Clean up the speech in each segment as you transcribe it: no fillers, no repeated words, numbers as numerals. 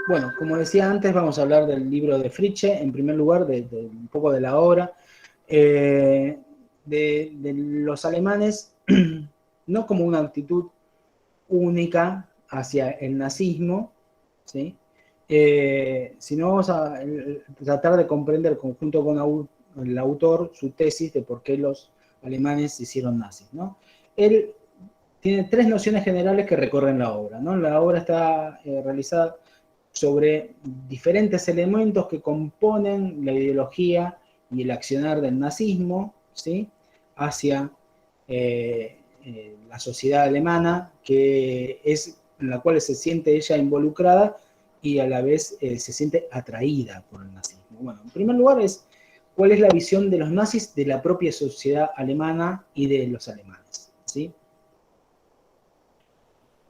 Bueno, como decía antes, vamos a hablar del libro de Fritzsche, en primer lugar, de un poco de la obra, de los alemanes, no como una actitud única hacia el nazismo, ¿sí? Sino vamos a tratar de comprender conjunto con el autor su tesis de por qué los alemanes se hicieron nazis, ¿no? Él tiene tres nociones generales que recorren la obra, ¿no? La obra está realizada sobre diferentes elementos que componen la ideología y el accionar del nazismo, ¿sí? Hacia la sociedad alemana, que es en la cual se siente ella involucrada y a la vez se siente atraída por el nazismo. Bueno, en primer lugar es cuál es la visión de los nazis de la propia sociedad alemana y de los alemanes, ¿sí?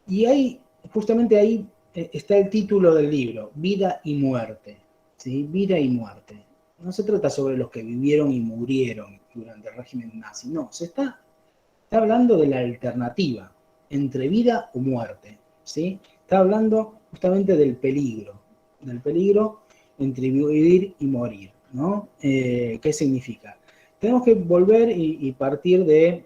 Y ahí, justamente ahí está el título del libro, Vida y Muerte, ¿sí? Vida y Muerte. No se trata sobre los que vivieron y murieron durante el régimen nazi, no, está hablando de la alternativa entre vida o muerte, ¿sí? Está hablando justamente del peligro entre vivir y morir, ¿no? ¿Qué significa? Tenemos que volver y partir de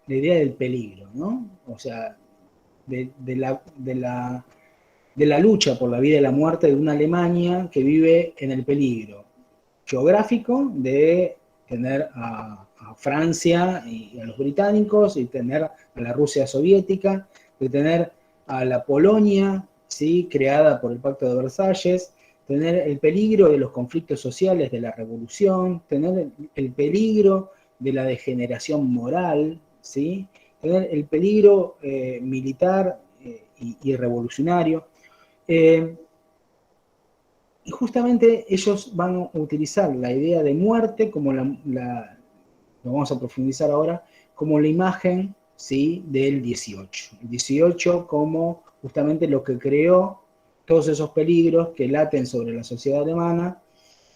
la idea del peligro, ¿no? O sea, de la lucha por la vida y la muerte de una Alemania que vive en el peligro geográfico de tener a Francia y a los británicos, y tener a la Rusia soviética, de tener a la Polonia, ¿sí? Creada por el Pacto de Versalles, tener el peligro de los conflictos sociales de la revolución, tener el peligro de la degeneración moral, ¿sí? Tener el peligro militar y revolucionario. Eh, y justamente ellos van a utilizar la idea de muerte como lo vamos a profundizar ahora, como la imagen, ¿sí? Del 18. El 18 como justamente lo que creó todos esos peligros que laten sobre la sociedad alemana,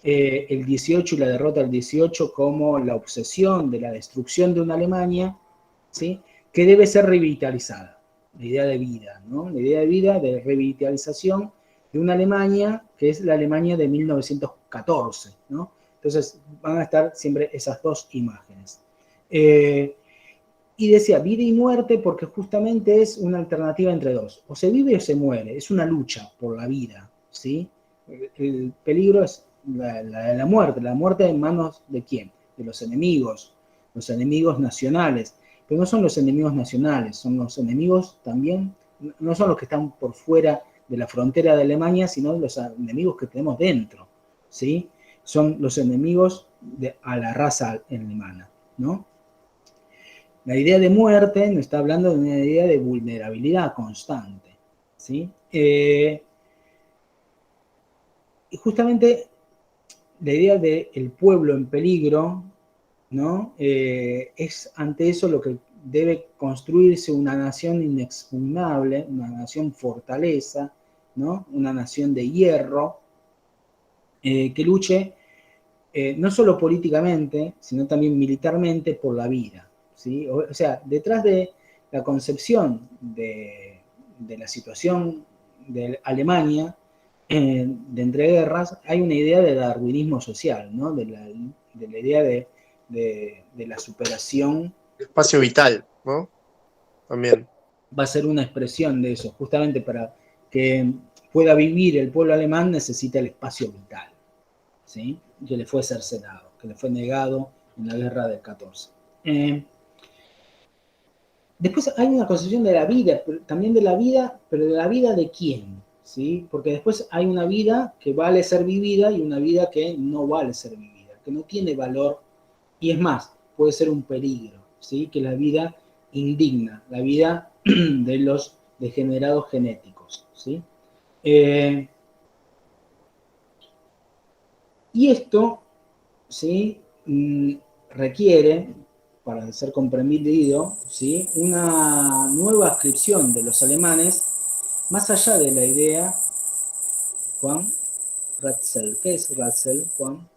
el 18 y la derrota del 18 como la obsesión de la destrucción de una Alemania, ¿sí? Que debe ser revitalizada, la idea de vida, ¿no? La idea de vida, de revitalización de una Alemania que es la Alemania de 1914, ¿no? Entonces van a estar siempre esas dos imágenes. Y decía vida y muerte porque justamente es una alternativa entre dos. O se vive o se muere, es una lucha por la vida, ¿sí? El peligro es la muerte. ¿La muerte en manos de quién? De los enemigos nacionales. Pero no son los enemigos nacionales, son los enemigos también, no son los que están por fuera de la frontera de Alemania, sino los enemigos que tenemos dentro, ¿sí? Son los enemigos a la raza alemana, ¿no? La idea de muerte nos está hablando de una idea de vulnerabilidad constante, ¿sí? Y justamente la idea del pueblo en peligro, ¿no? Es ante eso lo que debe construirse una nación inexpugnable, una nación fortaleza, ¿no? Una nación de hierro, que luche no solo políticamente, sino también militarmente por la vida, ¿sí? O sea, detrás de la concepción de la situación de Alemania de entreguerras hay una idea de darwinismo social, ¿no? De la idea de la superación. Espacio vital, ¿no? También. Va a ser una expresión de eso, justamente para que pueda vivir el pueblo alemán necesita el espacio vital, ¿sí? Que le fue cercenado, que le fue negado en la guerra del 14. Después hay una concepción de la vida, también de la vida, pero de la vida de quién, ¿sí? Porque después hay una vida que vale ser vivida y una vida que no vale ser vivida, que no tiene valor, y es más, puede ser un peligro, ¿sí? Que la vida indigna, la vida de los degenerados genéticos, ¿sí? Y esto, ¿sí? Requiere, para ser comprendido, ¿sí? Una nueva adscripción de los alemanes, más allá de la idea, Juan Ratzel. ¿Qué es Ratzel, Juan?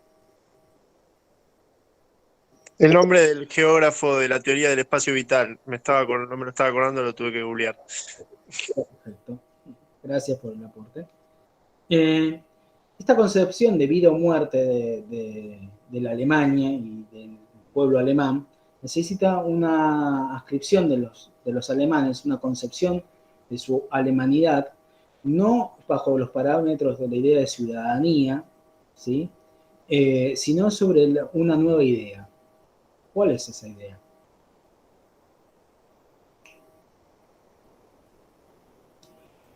El nombre del geógrafo de la teoría del espacio vital. No me lo estaba acordando, lo tuve que googlear. Perfecto. Gracias por el aporte. Esta concepción de vida o muerte de la Alemania y del pueblo alemán necesita una adscripción de los alemanes, una concepción de su alemanidad, no bajo los parámetros de la idea de ciudadanía, ¿sí? Sino sobre una nueva idea. ¿Cuál es esa idea?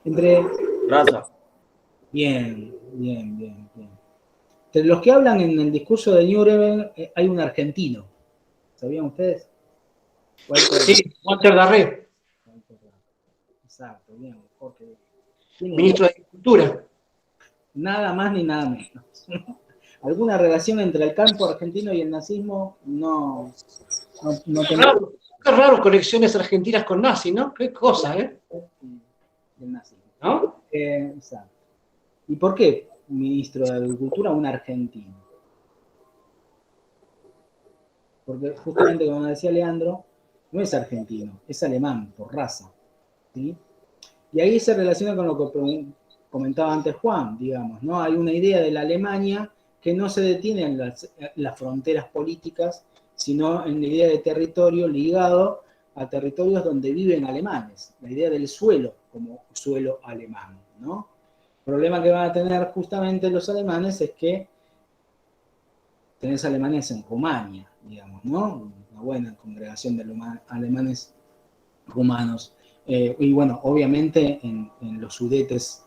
Entre... Raza. Bien. Entre los que hablan en el discurso de Nuremberg hay un argentino. ¿Sabían ustedes? Sí, Walter Darré. Exacto, bien, Jorge. Ministro de Agricultura. Nada más ni nada menos. ¿Alguna relación entre el campo argentino y el nazismo? No tengo. Qué raro conexiones argentinas con nazis, ¿no? Qué cosa, ¿eh? Del nazismo. ¿No? Exacto. ¿Y por qué ministro de Agricultura un argentino? Porque justamente, como decía Leandro, no es argentino, es alemán, por raza. ¿Sí? Y ahí se relaciona con lo que comentaba antes Juan, digamos, ¿no? Hay una idea de la Alemania que no se detiene en las fronteras políticas, sino en la idea de territorio ligado a territorios donde viven alemanes, la idea del suelo como suelo alemán, ¿no? El problema que van a tener justamente los alemanes es que tenés alemanes en Rumania, digamos, ¿no? Una buena congregación de alemanes rumanos. Y bueno, obviamente en los Sudetes,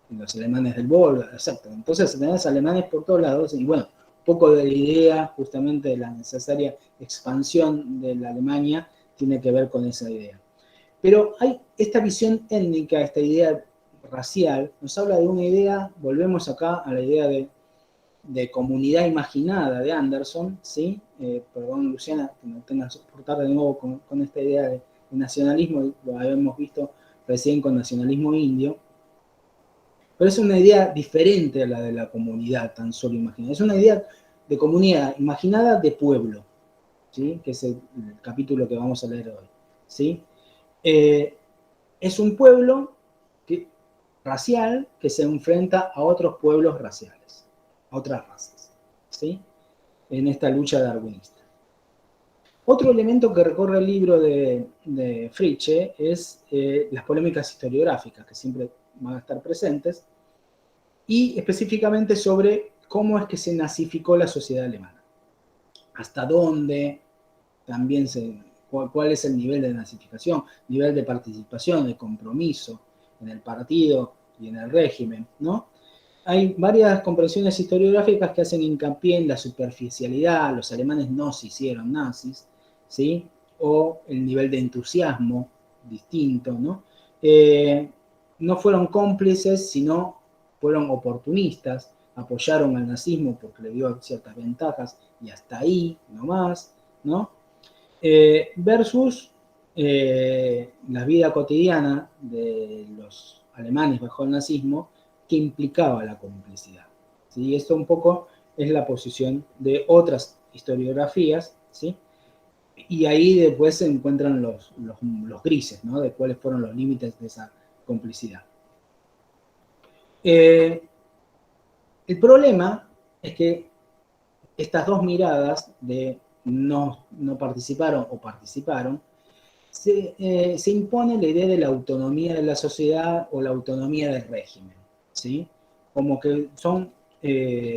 en los alemanes del Volga, exacto. Entonces tenés alemanes por todos lados y bueno, un poco de la idea justamente de la necesaria expansión de la Alemania tiene que ver con esa idea. Pero hay esta visión étnica, esta idea racial, nos habla de una idea, volvemos acá a la idea de comunidad imaginada de Anderson, ¿sí? Perdón, Luciana, que no tengas que soportar de nuevo con esta idea de nacionalismo, lo habíamos visto recién con nacionalismo indio, pero es una idea diferente a la de la comunidad tan solo imaginada, es una idea de comunidad imaginada de pueblo, ¿sí? Que es el capítulo que vamos a leer hoy, ¿sí? Es un pueblo racial que se enfrenta a otros pueblos raciales, a otras razas, ¿sí? En esta lucha darwinista. Otro elemento que recorre el libro de Fritzsche es las polémicas historiográficas, que siempre van a estar presentes, y específicamente sobre cómo es que se nazificó la sociedad alemana. Hasta dónde, también cuál es el nivel de nazificación, nivel de participación, de compromiso en el partido y en el régimen, ¿no? Hay varias comprensiones historiográficas que hacen hincapié en la superficialidad, los alemanes no se hicieron nazis, ¿sí? O el nivel de entusiasmo distinto, ¿no? No fueron cómplices, sino fueron oportunistas, apoyaron al nazismo porque le dio ciertas ventajas y hasta ahí, no más, ¿no? Versus la vida cotidiana de los alemanes bajo el nazismo, que implicaba la complicidad. ¿Sí? Esto un poco es la posición de otras historiografías, ¿sí? Y ahí después se encuentran los grises, ¿no? De cuáles fueron los límites de esa complicidad. El problema es que estas dos miradas de no participaron o participaron, se impone la idea de la autonomía de la sociedad o la autonomía del régimen, ¿sí? Como que son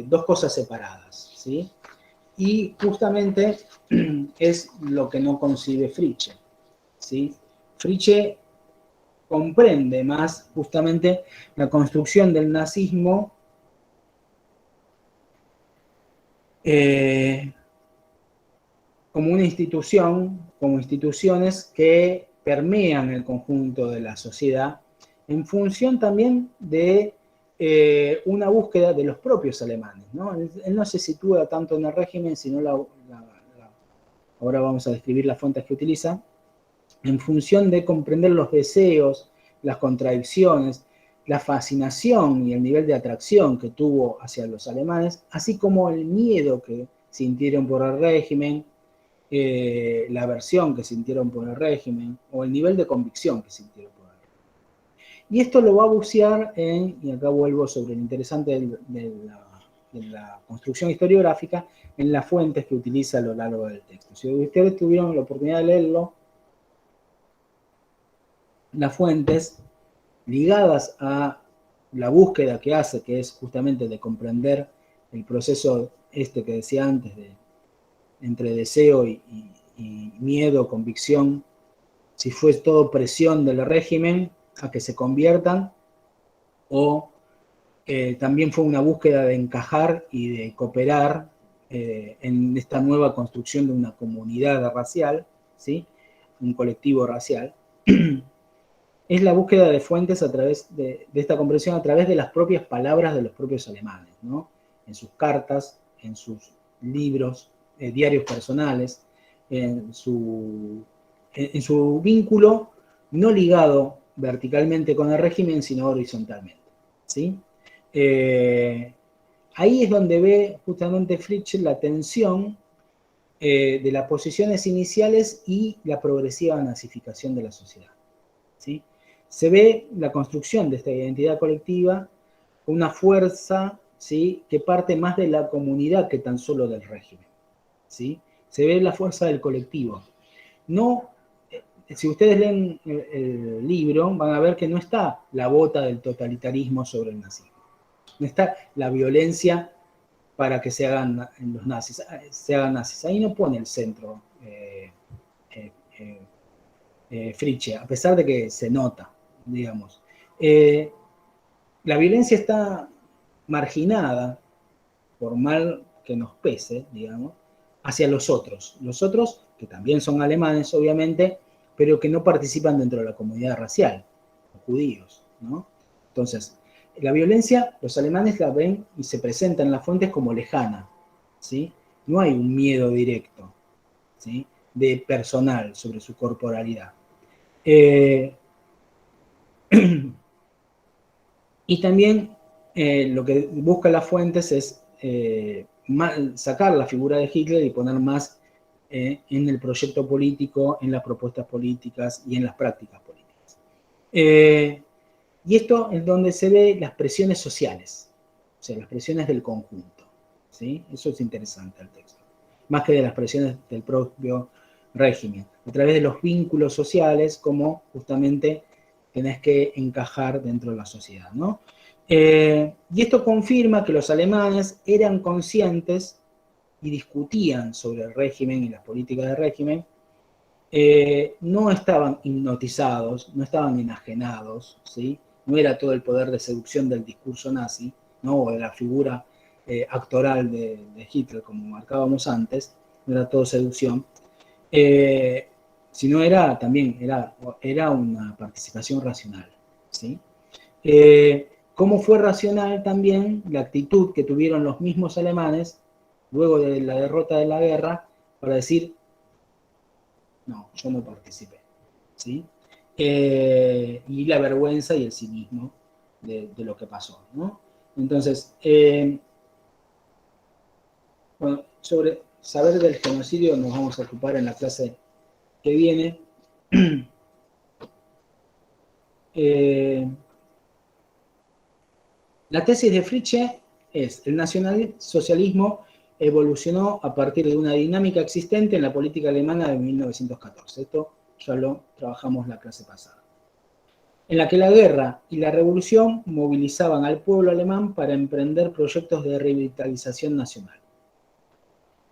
dos cosas separadas, ¿sí? Y justamente es lo que no concibe Fritzsche, ¿sí? Fritzsche comprende más justamente la construcción del nazismo como una institución, como instituciones que permean el conjunto de la sociedad en función también de una búsqueda de los propios alemanes, ¿no? Él no se sitúa tanto en el régimen, sino ahora vamos a describir las fuentes que utiliza, en función de comprender los deseos, las contradicciones, la fascinación y el nivel de atracción que tuvo hacia los alemanes, así como el miedo que sintieron por el régimen, la aversión que sintieron por el régimen o el nivel de convicción que sintieron por el régimen. Y esto lo va a bucear y acá vuelvo sobre lo interesante de la construcción historiográfica, en las fuentes que utiliza a lo largo del texto. Si ustedes tuvieron la oportunidad de leerlo, las fuentes ligadas a la búsqueda que hace, que es justamente de comprender el proceso que decía antes, entre deseo y miedo, convicción, si fue todo presión del régimen a que se conviertan, o también fue una búsqueda de encajar y de cooperar en esta nueva construcción de una comunidad racial, ¿sí? Un colectivo racial. Es la búsqueda de fuentes a través de esta comprensión, a través de las propias palabras de los propios alemanes, ¿no? En sus cartas, en sus libros, diarios personales, en su vínculo no ligado verticalmente con el régimen, sino horizontalmente, ¿sí? Ahí es donde ve justamente Fritzsche la tensión de las posiciones iniciales y la progresiva nazificación de la sociedad, ¿sí? Se ve la construcción de esta identidad colectiva con una fuerza, ¿sí?, que parte más de la comunidad que tan solo del régimen, ¿sí? Se ve la fuerza del colectivo. No, si ustedes leen el libro, van a ver que no está la bota del totalitarismo sobre el nazismo. No está la violencia para que se hagan los nazis, Ahí no pone el centro Fritzsche, a pesar de que se nota, digamos. La violencia está marginada, por mal que nos pese, digamos, hacia los otros que también son alemanes, obviamente, pero que no participan dentro de la comunidad racial, los judíos, ¿no? Entonces, la violencia, los alemanes la ven y se presentan en las fuentes como lejana, ¿sí? No hay un miedo directo, ¿sí?, de personal sobre su corporalidad. Y también lo que buscan las fuentes es sacar la figura de Hitler y poner más en el proyecto político, en las propuestas políticas y en las prácticas políticas. Y esto es donde se ve las presiones sociales, o sea, las presiones del conjunto, ¿sí? Eso es interesante el texto, más que de las presiones del propio régimen, a través de los vínculos sociales, como justamente tenés que encajar dentro de la sociedad, ¿no? Y esto confirma que los alemanes eran conscientes y discutían sobre el régimen y las políticas del régimen, no estaban hipnotizados, no estaban enajenados, ¿sí? No era todo el poder de seducción del discurso nazi, ¿no?, o de la figura actoral de Hitler, como marcábamos antes, no era todo seducción, sino también era una participación racional, ¿sí? ¿Cómo fue racional también la actitud que tuvieron los mismos alemanes luego de la derrota de la guerra para decir, no, yo no participé, ¿sí? Y la vergüenza y el cinismo de lo que pasó, ¿no? Entonces, bueno, sobre saber del genocidio nos vamos a ocupar en la clase que viene. La tesis de Fritzsche es: el nacionalsocialismo evolucionó a partir de una dinámica existente en la política alemana de 1914. Esto ya lo trabajamos la clase pasada. En la que la guerra y la revolución movilizaban al pueblo alemán para emprender proyectos de revitalización nacional.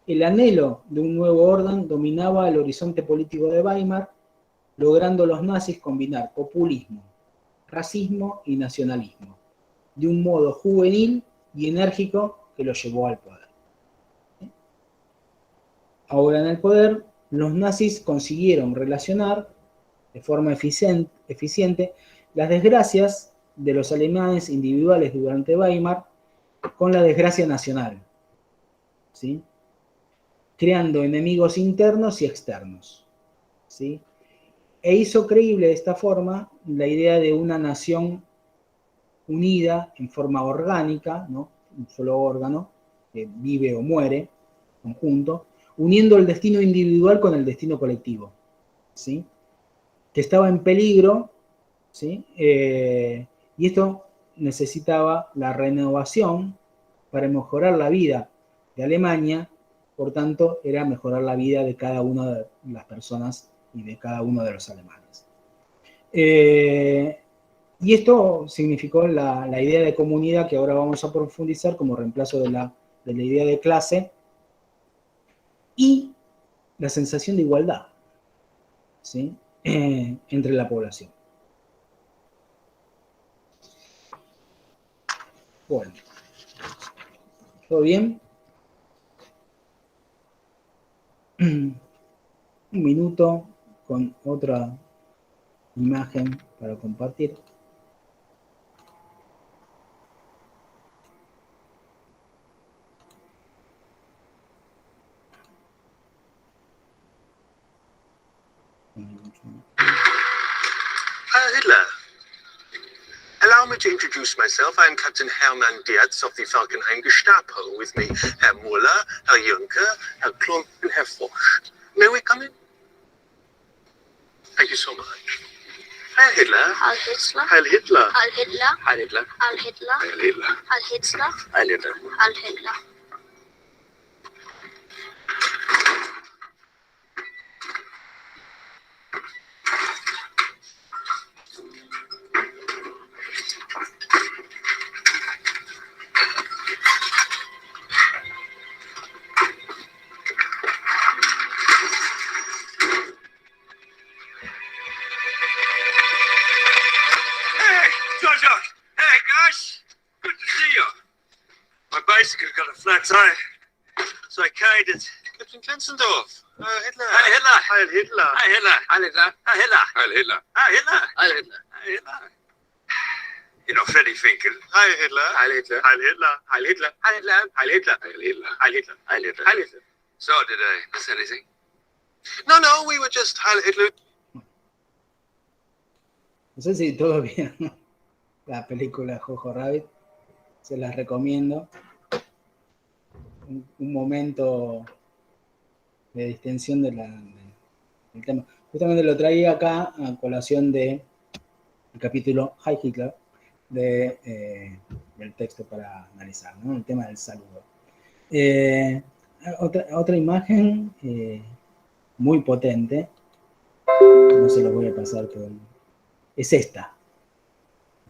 El anhelo de un nuevo orden dominaba el horizonte político de Weimar, logrando los nazis combinar populismo, racismo y nacionalismo, de un modo juvenil y enérgico que lo llevó al poder. Ahora en el poder, los nazis consiguieron relacionar de forma eficiente las desgracias de los alemanes individuales durante Weimar con la desgracia nacional, ¿sí?, creando enemigos internos y externos, ¿sí?, e hizo creíble de esta forma la idea de una nación unida en forma orgánica, ¿no?, un solo órgano que vive o muere conjunto, uniendo el destino individual con el destino colectivo, ¿sí?, que estaba en peligro ¿sí? Y esto necesitaba la renovación para mejorar la vida de Alemania, por tanto, era mejorar la vida de cada una de las personas y de cada uno de los alemanes. Y esto significó la idea de comunidad que ahora vamos a profundizar como reemplazo de la idea de clase y la sensación de igualdad, ¿sí? Entre la población. Bueno, ¿todo bien? Un minuto con otra imagen para compartir. Hitler. Allow me to introduce myself. I am Captain Hermann Dietz of the Falkenhayn Gestapo. With me, Herr Muller, Herr Juncker, Herr Klump, and Herr Forsch. May we come in? Thank you so much. Heil Hitler. Heil Hitler. Heil Hitler. Heil Hitler. Heil Hitler. Heil Hitler. Heil Hitler. Heil Hitler. Heil Hitler. Heil Hitler. Flat tire, so I carried it. Captain Klenzendorf. Hitler. Heil Hitler. Heil Hitler. Heil Hitler. Heil Hitler. Heil Hitler. Heil Hitler. Heil Hitler. Heil Hitler. Heil Hitler. You know, Freddie Finkel. Heil Hitler. Heil Hitler. Heil Hitler. Heil Hitler. Heil Hitler. Heil Hitler. Heil Hitler. Heil Hitler. Heil Hitler. Heil Hitler. So, did I miss anything? No, we were just Heil Hitler. No sé si todos vieron la película Jojo Rabbit, se las recomiendo. Un momento de distensión del tema. Justamente lo traía acá a colación del capítulo Heil Hitler del texto para analizar, ¿no? El tema del saludo. Otra imagen muy potente, no se lo voy a pasar todo. Es esta.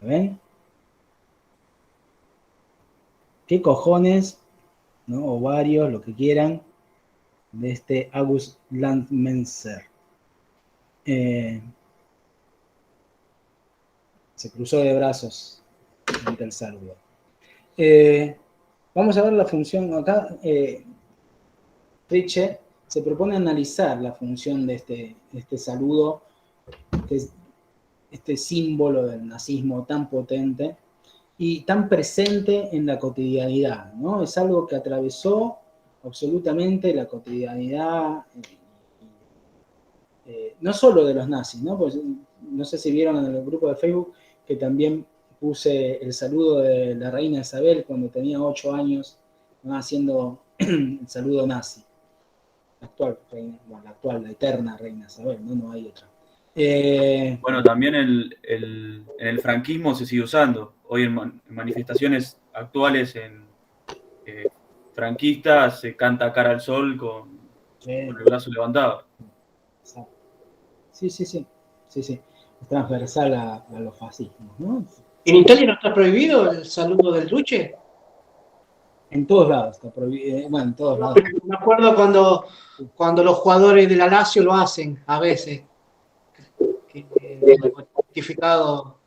¿Lo ven? ¿Qué cojones, ¿no? O varios, lo que quieran, de este August Landmenser? Se cruzó de brazos ante el saludo. Vamos a ver la función acá. Fritzsche se propone analizar la función de este saludo, este símbolo del nazismo tan potente y tan presente en la cotidianidad, ¿no? Es algo que atravesó absolutamente la cotidianidad, no solo de los nazis, ¿no? Pues, no sé si vieron en el grupo de Facebook que también puse el saludo de la reina Isabel cuando tenía 8 años, ¿no? Haciendo el saludo nazi. La actual reina, bueno, la eterna reina Isabel, ¿no? No hay otra. Bueno, también en el franquismo se sigue usando. Hoy en manifestaciones actuales franquistas se canta Cara al Sol con el brazo levantado. Sí. Es transversal a los fascismos, ¿no? ¿En Italia no está prohibido el saludo del duce? En todos lados está prohibido. Bueno, en todos lados. Me acuerdo cuando los jugadores de la Lazio lo hacen, a veces. Identificado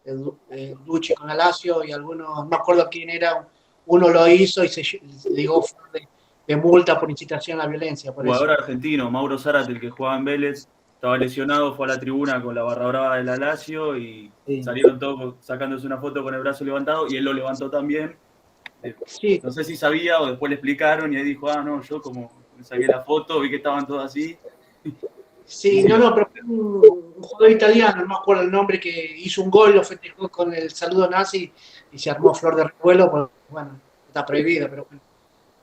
el duce con la Lazio y algunos, no me acuerdo quién era, uno lo hizo y se llegó de multa por incitación a la violencia. Por Jugador eso. argentino, Mauro Zárate, el que jugaba en Vélez, estaba lesionado, fue a la tribuna con la barra brava de la Lazio y salieron todos sacándose una foto con el brazo levantado y él lo levantó también. Sí. No sé si sabía o después le explicaron y ahí dijo, no, yo como me saqué la foto, vi que estaban todos así. Sí, no, pero fue un jugador italiano, no me acuerdo el nombre, que hizo un gol, lo festejó con el saludo nazi y se armó flor de revuelo. Porque, bueno, está prohibido, pero bueno,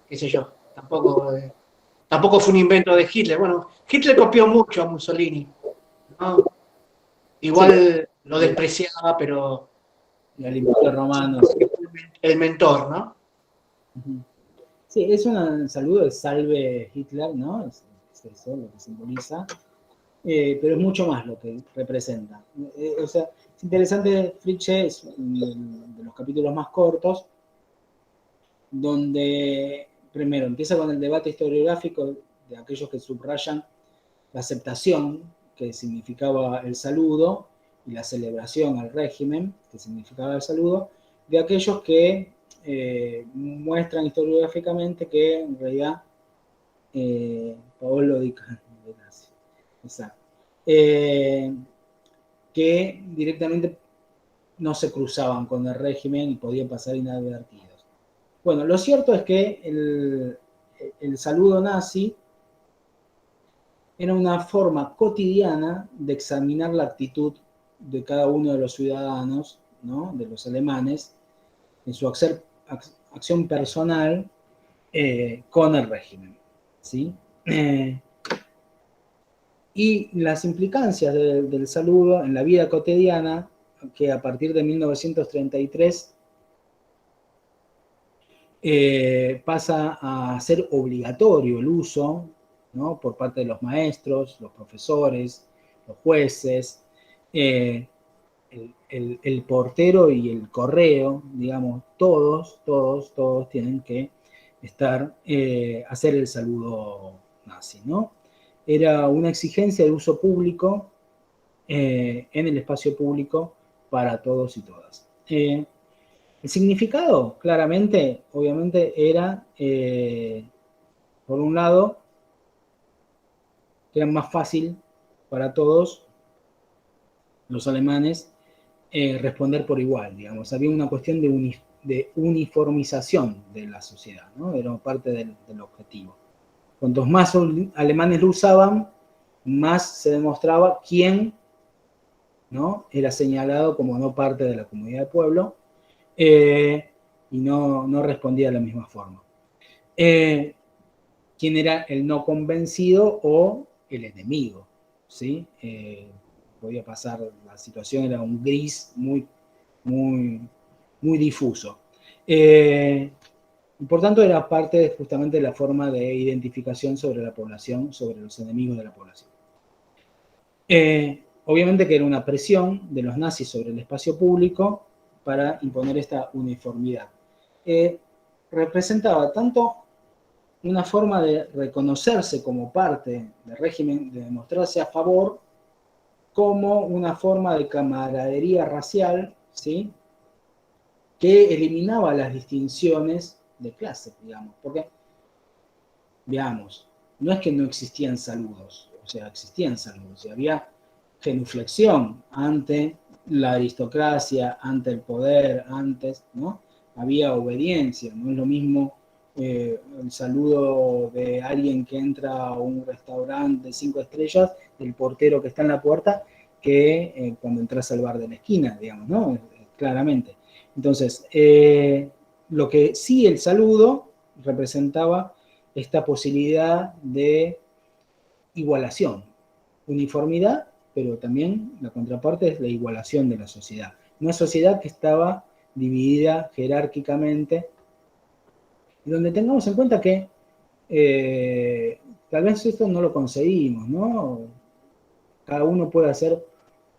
qué sé yo, tampoco fue un invento de Hitler. Bueno, Hitler copió mucho a Mussolini, ¿no? Igual lo despreciaba, pero el imperio romano. el mentor, ¿no? Sí, es un saludo de salve Hitler, ¿no? Es eso lo que simboliza. Pero es mucho más lo que representa. O sea, es interesante, Fritzsche es de los capítulos más cortos, donde primero empieza con el debate historiográfico de aquellos que subrayan la aceptación que significaba el saludo y la celebración al régimen que significaba el saludo, de aquellos que muestran historiográficamente que en realidad Paolo Di Candido, exacto, que directamente no se cruzaban con el régimen y podían pasar inadvertidos. Bueno, lo cierto es que el saludo nazi era una forma cotidiana de examinar la actitud de cada uno de los ciudadanos, ¿no? De los alemanes, en su acción personal con el régimen, ¿sí? Y las implicancias del saludo en la vida cotidiana, que a partir de 1933 pasa a ser obligatorio el uso, ¿no? Por parte de los maestros, los profesores, los jueces, el portero y el correo, digamos, todos tienen que hacer el saludo nazi, ¿no? Era una exigencia de uso público en el espacio público para todos y todas. El significado, claramente, obviamente, era, por un lado, que era más fácil para todos los alemanes responder por igual, digamos. Había una cuestión de uniformización de la sociedad, ¿no? Era parte del objetivo. Cuantos más alemanes lo usaban, más se demostraba quién, ¿no? Era señalado como no parte de la comunidad de pueblo y no respondía de la misma forma. ¿Quién era el no convencido o el enemigo? ¿Sí? Podía pasar, la situación era un gris muy difuso. Y por tanto era parte justamente de la forma de identificación sobre la población, sobre los enemigos de la población. Obviamente que era una presión de los nazis sobre el espacio público para imponer esta uniformidad. Representaba tanto una forma de reconocerse como parte del régimen, de demostrarse a favor, como una forma de camaradería racial, ¿sí? Que eliminaba las distinciones de clase, digamos, porque, veamos, no es que no existían saludos, o sea, existían saludos, y había genuflexión ante la aristocracia, ante el poder, antes, ¿no? Había obediencia, no es lo mismo el saludo de alguien que entra a un restaurante de 5 estrellas, del portero que está en la puerta, que cuando entras al bar de la esquina, digamos, ¿no? Claramente. Entonces, lo que sí el saludo representaba esta posibilidad de igualación, uniformidad, pero también la contraparte es la igualación de la sociedad. Una sociedad que estaba dividida jerárquicamente, y donde tengamos en cuenta que tal vez esto no lo conseguimos, ¿no? Cada uno puede hacer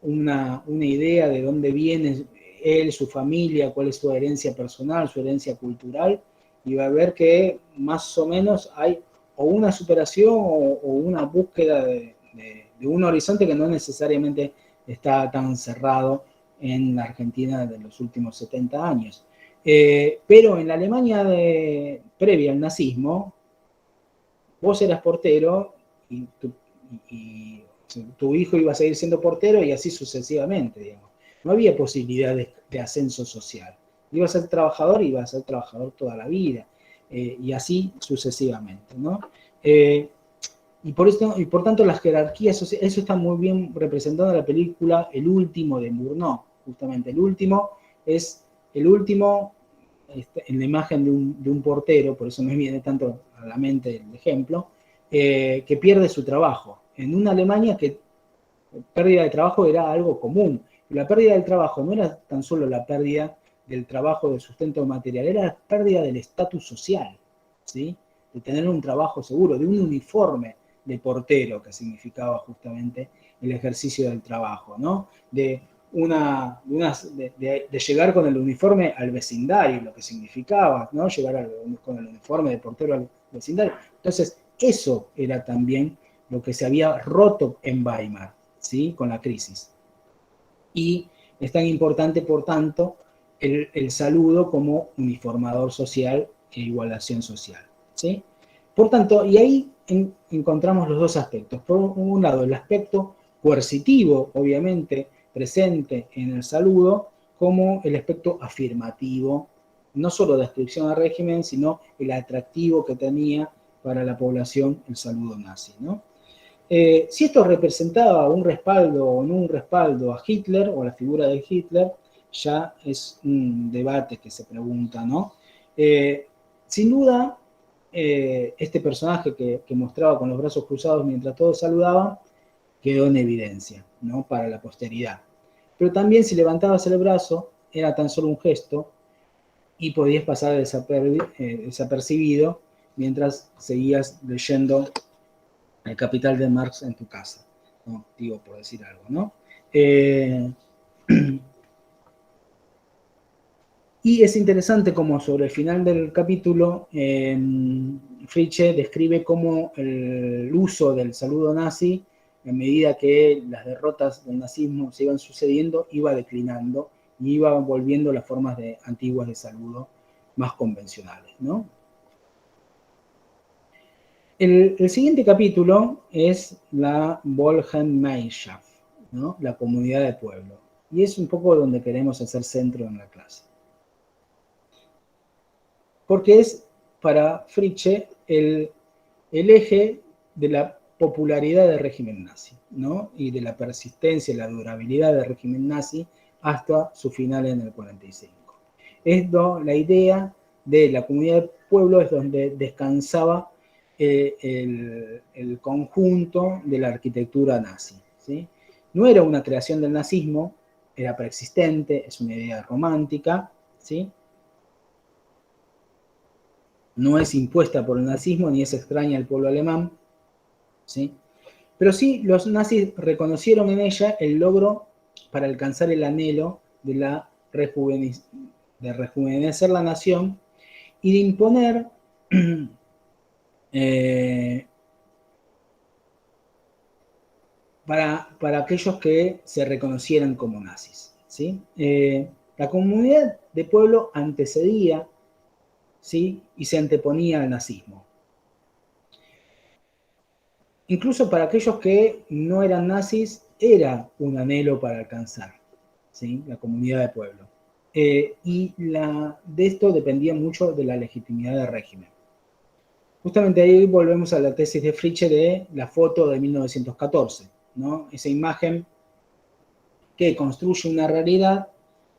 una idea de dónde viene él, su familia, cuál es su herencia personal, su herencia cultural, y va a ver que más o menos hay o una superación o una búsqueda de un horizonte que no necesariamente está tan cerrado en la Argentina de los últimos 70 años. Pero en la Alemania previa al nazismo, vos eras portero y tu hijo iba a seguir siendo portero y así sucesivamente, digamos. No había posibilidad de ascenso social. Iba a ser trabajador y iba a ser trabajador toda la vida, y así sucesivamente, ¿no? Y por tanto las jerarquías, eso está muy bien representado en la película El Último de Murnau, justamente. El último es el último en la imagen de un portero, por eso me viene tanto a la mente el ejemplo, que pierde su trabajo. En una Alemania que pérdida de trabajo era algo común, La pérdida del trabajo no era tan solo la pérdida del trabajo de sustento material, era la pérdida del estatus social, ¿sí? De tener un trabajo seguro, de un uniforme de portero, que significaba justamente el ejercicio del trabajo, ¿no? De llegar con el uniforme al vecindario, lo que significaba, ¿no? Llegar con el uniforme de portero al vecindario. Entonces, eso era también lo que se había roto en Weimar, ¿sí? Con la crisis. Y es tan importante, por tanto, el saludo como uniformador social e igualación social, ¿sí? Por tanto, y ahí encontramos los dos aspectos. Por un lado, el aspecto coercitivo, obviamente, presente en el saludo, como el aspecto afirmativo, no solo de adscripción al régimen, sino el atractivo que tenía para la población el saludo nazi, ¿no? Si esto representaba un respaldo o no un respaldo a Hitler o a la figura de Hitler, ya es un debate que se pregunta, ¿no? Sin duda, este personaje que mostraba con los brazos cruzados mientras todos saludaban, quedó en evidencia, ¿no? Para la posteridad. Pero también si levantabas el brazo, era tan solo un gesto y podías pasar desapercibido mientras seguías leyendo El Capital de Marx en tu casa, ¿no? Digo, por decir algo, ¿no? Y es interesante como sobre el final del capítulo, Fritzsche describe cómo el uso del saludo nazi, en medida que las derrotas del nazismo se iban sucediendo, iba declinando y iba volviendo las formas antiguas de saludo más convencionales, ¿no? El siguiente capítulo es la Wohlgemeinschaft, ¿no? La comunidad de pueblo. Y es un poco donde queremos hacer centro en la clase. Porque es para Fritzsche el eje de la popularidad del régimen nazi, ¿no? Y de la persistencia y la durabilidad del régimen nazi hasta su final en el 45. La idea de la comunidad de pueblo es donde descansaba el conjunto de la arquitectura nazi, ¿sí? No era una creación del nazismo, era preexistente, es una idea romántica, ¿sí? No es impuesta por el nazismo ni es extraña al pueblo alemán, ¿sí? Pero sí, los nazis reconocieron en ella el logro para alcanzar el anhelo de rejuvenecer la nación y de imponer para aquellos que se reconocieran como nazis, ¿sí? La comunidad de pueblo antecedía, ¿sí? Y se anteponía al nazismo. Incluso para aquellos que no eran nazis, era un anhelo para alcanzar, ¿sí? La comunidad de pueblo. Y de esto dependía mucho de la legitimidad del régimen. Justamente ahí volvemos a la tesis de Fritzsche de la foto de 1914, ¿no? Esa imagen que construye una realidad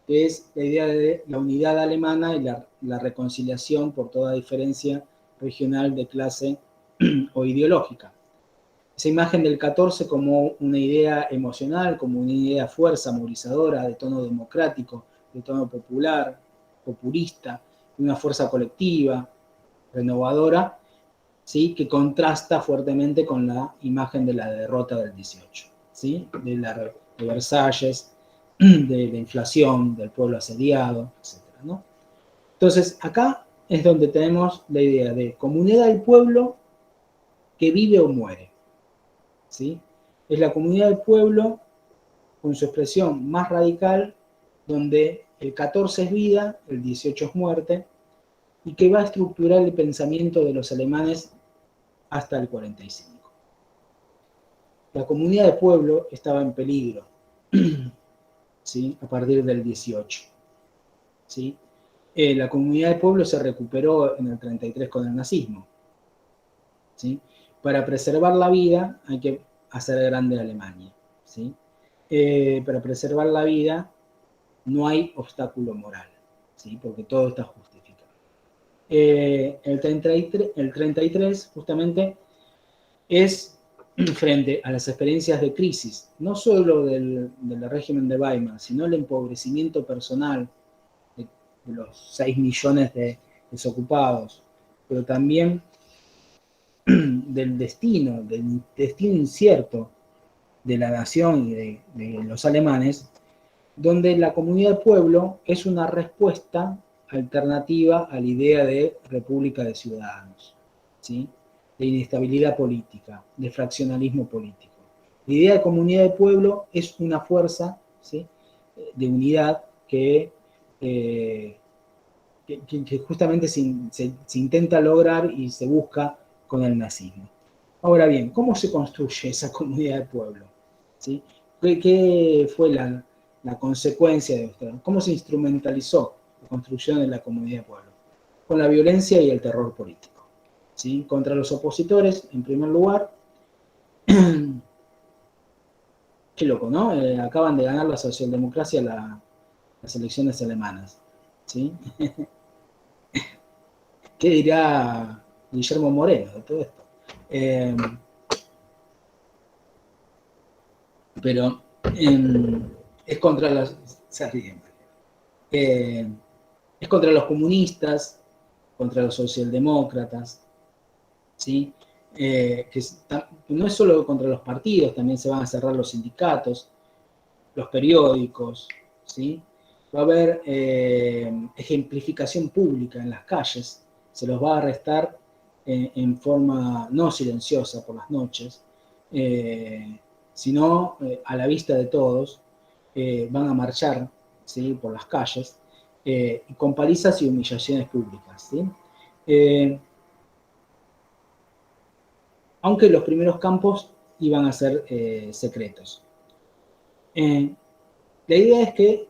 que es la idea de la unidad alemana y la reconciliación por toda diferencia regional de clase o ideológica. Esa imagen del 14 como una idea emocional, como una idea de fuerza movilizadora, de tono democrático, de tono popular, populista, de una fuerza colectiva, renovadora, ¿sí? Que contrasta fuertemente con la imagen de la derrota del 18, ¿sí? De Versalles, de la inflación, del pueblo asediado, etc., ¿no? Entonces, acá es donde tenemos la idea de comunidad del pueblo que vive o muere, ¿sí? Es la comunidad del pueblo con su expresión más radical, donde el 14 es vida, el 18 es muerte, y que va a estructurar el pensamiento de los alemanes hasta el 45. La comunidad de pueblo estaba en peligro, ¿sí? A partir del 18. ¿Sí? La comunidad de pueblo se recuperó en el 33 con el nazismo, ¿sí? Para preservar la vida hay que hacer grande a Alemania, ¿sí? Para preservar la vida no hay obstáculo moral, ¿sí? Porque todo está justificado. El 33 justamente es frente a las experiencias de crisis, no solo del régimen de Weimar, sino el empobrecimiento personal de los 6 millones de desocupados, pero también del destino incierto de la nación y de los alemanes, donde la comunidad de pueblo es una respuesta alternativa a la idea de república de ciudadanos, ¿sí? De inestabilidad política, de fraccionalismo político. La idea de comunidad de pueblo es una fuerza, ¿sí?, de unidad que justamente se intenta lograr y se busca con el nazismo. Ahora bien, ¿cómo se construye esa comunidad de pueblo? ¿Sí? ¿Qué fue la consecuencia de esto? ¿Cómo se instrumentalizó la construcción de la comunidad de pueblo? Con la violencia y el terror político, ¿sí? Contra los opositores, en primer lugar. Qué loco, ¿no? Acaban de ganar la socialdemocracia las elecciones alemanas, ¿sí? ¿Qué dirá Guillermo Moreno de todo esto? Pero es contra los... es contra los comunistas, contra los socialdemócratas, ¿sí? Que no es solo contra los partidos, también se van a cerrar los sindicatos, los periódicos, ¿sí? Va a haber ejemplificación pública en las calles, se los va a arrestar en forma no silenciosa por las noches, sino a la vista de todos, van a marchar, ¿sí?, por las calles, con palizas y humillaciones públicas, ¿sí? Aunque los primeros campos iban a ser secretos. La idea es que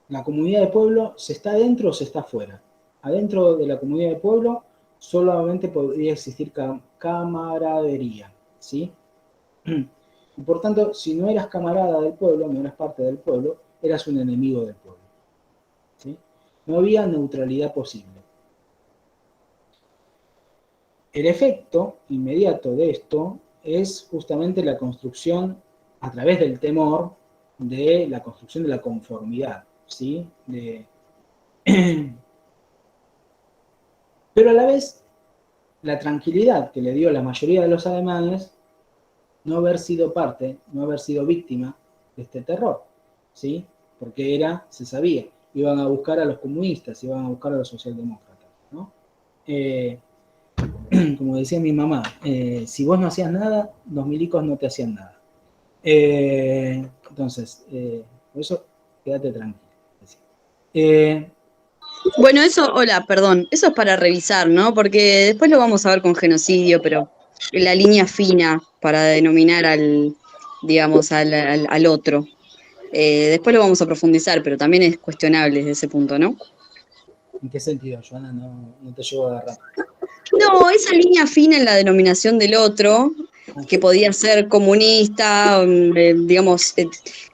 la comunidad de pueblo se está adentro o se está afuera. Adentro de la comunidad de pueblo solamente podría existir camaradería, ¿sí? Y por tanto, si no eras camarada del pueblo, no eras parte del pueblo, eras un enemigo del pueblo, ¿sí? No había neutralidad posible. El efecto inmediato de esto es justamente la construcción, a través del temor, de la construcción de la conformidad, ¿sí? Pero a la vez, la tranquilidad que le dio a la mayoría de los alemanes no haber sido parte, no haber sido víctima de este terror, ¿sí? Porque se sabía, iban a buscar a los comunistas, iban a buscar a los socialdemócratas, ¿no? Como decía mi mamá, si vos no hacías nada, los milicos no te hacían nada. Entonces, por eso, quédate tranquilo. Bueno, eso, hola, perdón, eso es para revisar, ¿no? Porque después lo vamos a ver con genocidio, pero la línea fina para denominar al otro. Después lo vamos a profundizar, pero también es cuestionable desde ese punto, ¿no? ¿En qué sentido, Joana? No te llevo a agarrar. No, esa línea fina en la denominación del otro, que podía ser comunista, digamos,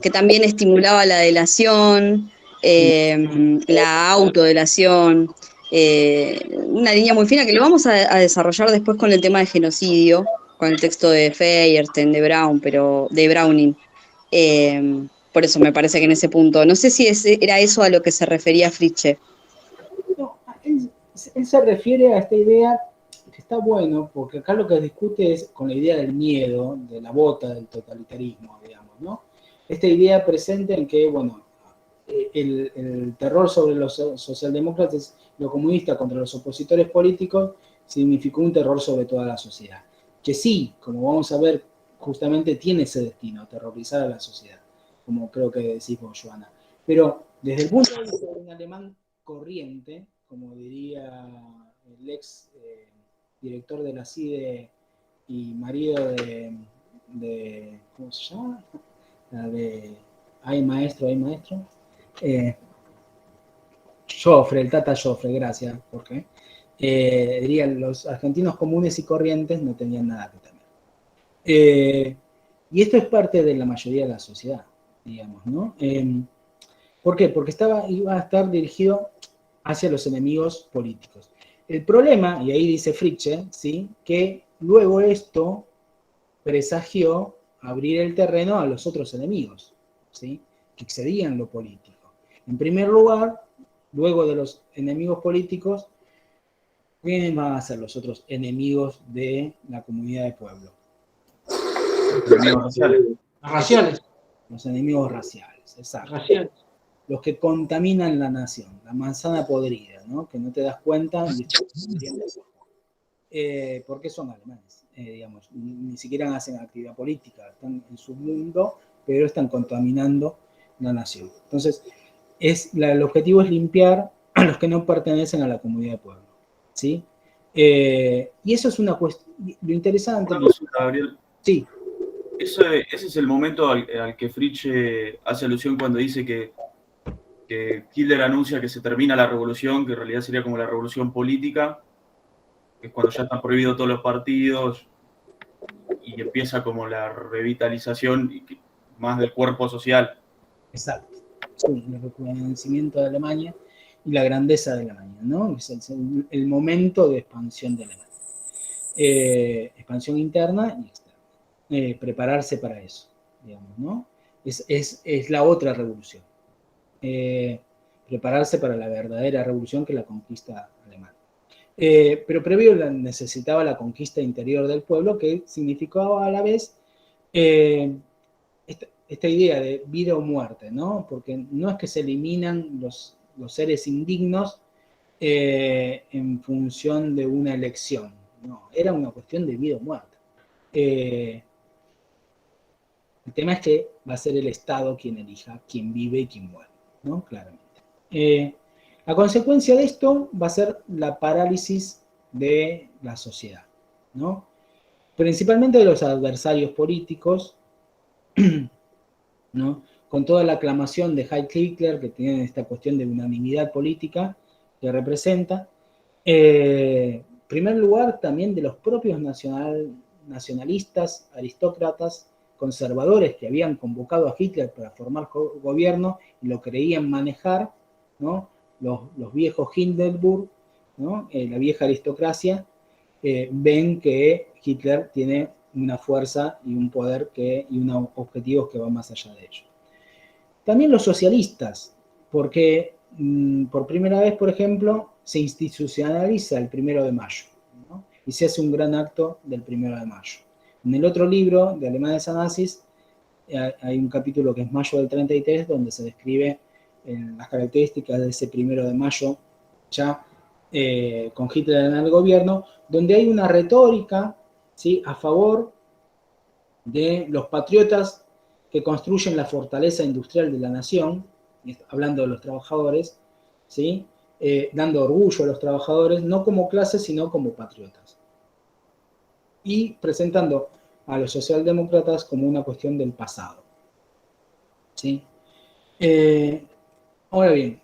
que también estimulaba la delación, la autodelación, una línea muy fina que lo vamos a desarrollar después con el tema de genocidio, con el texto de Feyerstein, de Browning. Por eso me parece que en ese punto, no sé si era eso a lo que se refería Fritzsche. No, él se refiere a esta idea que está bueno, porque acá lo que discute es con la idea del miedo, de la bota, del totalitarismo, digamos, ¿no? Esta idea presente en que, bueno, el terror sobre los socialdemócratas, lo comunista contra los opositores políticos, significó un terror sobre toda la sociedad. Que sí, como vamos a ver, justamente tiene ese destino, aterrorizar a la sociedad, como creo que decís vos, Joana. Pero desde el punto de vista de un alemán corriente, como diría el ex director de la CIDE y marido de ¿cómo se llama? La de Hay maestro. Joffre, el Tata Joffre, gracias, Jorge. Dirían, los argentinos comunes y corrientes no tenían nada que temer. Y esto es parte de la mayoría de la sociedad, digamos, ¿no? ¿Por qué? Porque iba a estar dirigido hacia los enemigos políticos. El problema, y ahí dice Fritzsche, ¿sí?, que luego esto presagió abrir el terreno a los otros enemigos, ¿sí? Que excedían lo político. En primer lugar, luego de los enemigos políticos, ¿quiénes van a ser los otros enemigos de la comunidad de pueblo? Enemigos raciales. Raciales. Los enemigos raciales, exacto. Raciales. Los que contaminan la nación, la manzana podrida, ¿no? Que no te das cuenta porque son alemanes, digamos, ni siquiera hacen actividad política, están en su mundo, pero están contaminando la nación. Entonces, el objetivo es limpiar a los que no pertenecen a la comunidad de pueblo, ¿sí? Y eso es una cuestión, lo interesante... Una consulta, Gabriel. Sí. Ese es el momento al que Fritsch hace alusión cuando dice que Hitler anuncia que se termina la revolución, que en realidad sería como la revolución política, que es cuando ya están prohibidos todos los partidos y empieza como la revitalización más del cuerpo social. Exacto. Sí, el reconocimiento de Alemania y la grandeza de Alemania, ¿no? Es el momento de expansión de Alemania. Expansión interna y externa. Prepararse para eso, digamos, ¿no? Es la otra revolución. Prepararse para la verdadera revolución que es la conquista alemana. Pero previo necesitaba la conquista interior del pueblo, que significaba a la vez esta idea de vida o muerte, ¿no? Porque no es que se eliminan los seres indignos en función de una elección, no, era una cuestión de vida o muerte. El tema es que va a ser el Estado quien elija quién vive y quién muere, ¿no? Claramente. La consecuencia de esto va a ser la parálisis de la sociedad, ¿no? Principalmente de los adversarios políticos, ¿no? Con toda la aclamación de Heil Hitler, que tiene esta cuestión de unanimidad política que representa. En primer lugar, también de los propios nacionalistas, aristócratas, conservadores que habían convocado a Hitler para formar gobierno y lo creían manejar, ¿no? Los viejos Hindenburg, ¿no? La vieja aristocracia, ven que Hitler tiene una fuerza y un poder y unos objetivos que van más allá de ello. También los socialistas, porque por primera vez, por ejemplo, se institucionaliza el 1 de mayo, ¿no? Y se hace un gran acto del 1 de mayo. En el otro libro de Alemanes a Nazis hay un capítulo que es Mayo del 33, donde se describe las características de ese 1 de mayo, ya con Hitler en el gobierno, donde hay una retórica, ¿sí?, a favor de los patriotas que construyen la fortaleza industrial de la nación, hablando de los trabajadores, ¿sí?, dando orgullo a los trabajadores, no como clase, sino como patriotas. Y presentando a los socialdemócratas como una cuestión del pasado, ¿sí? Ahora bien,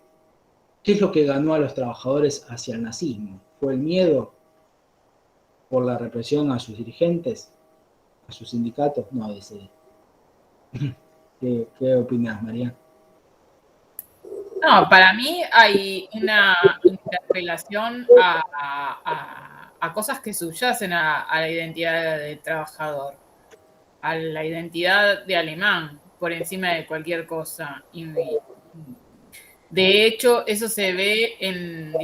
¿qué es lo que ganó a los trabajadores hacia el nazismo? ¿Fue el miedo por la represión a sus dirigentes, a sus sindicatos? No, dice. ¿Qué opinas, María? No, para mí hay una interrelación a cosas que subyacen a la identidad del trabajador, a la identidad de alemán, por encima de cualquier cosa. Y de hecho, eso se ve en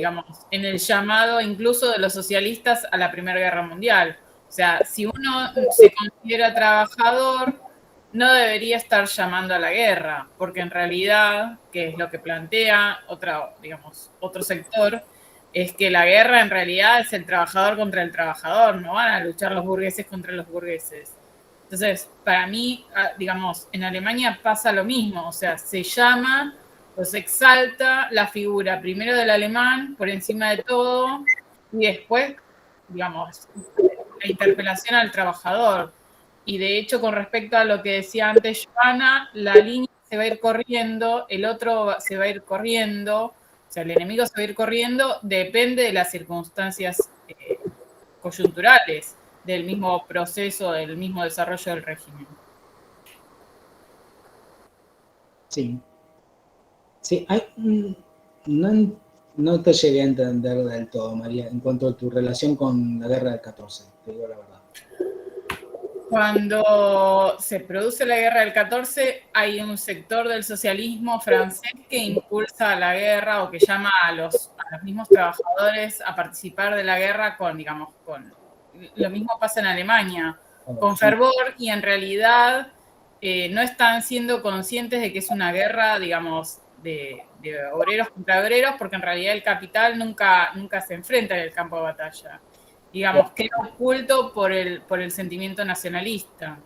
el llamado incluso de los socialistas a la Primera Guerra Mundial. O sea, si uno se considera trabajador, no debería estar llamando a la guerra, porque en realidad, que es lo que plantea otro sector, es que la guerra en realidad es el trabajador contra el trabajador, no van a luchar los burgueses contra los burgueses. Entonces, para mí, en Alemania pasa lo mismo, o sea, se llama o se exalta la figura primero del alemán por encima de todo y después, la interpelación al trabajador. Y de hecho, con respecto a lo que decía antes Joana, la línea se va a ir corriendo, el otro se va a ir corriendo, o sea, el enemigo se va a ir corriendo, depende de las circunstancias coyunturales del mismo proceso, del mismo desarrollo del régimen. Sí. Sí, no te llegué a entender del todo, María, en cuanto a tu relación con la guerra del 14, te digo la verdad. Cuando se produce la guerra del 14, hay un sector del socialismo francés que impulsa la guerra o que llama a los mismos trabajadores a participar de la guerra digamos, lo mismo pasa en Alemania, con fervor, y en realidad no están siendo conscientes de que es una guerra, digamos, de obreros contra obreros, porque en realidad el capital nunca se enfrenta en el campo de batalla. Digamos, queda oculto por el sentimiento nacionalista.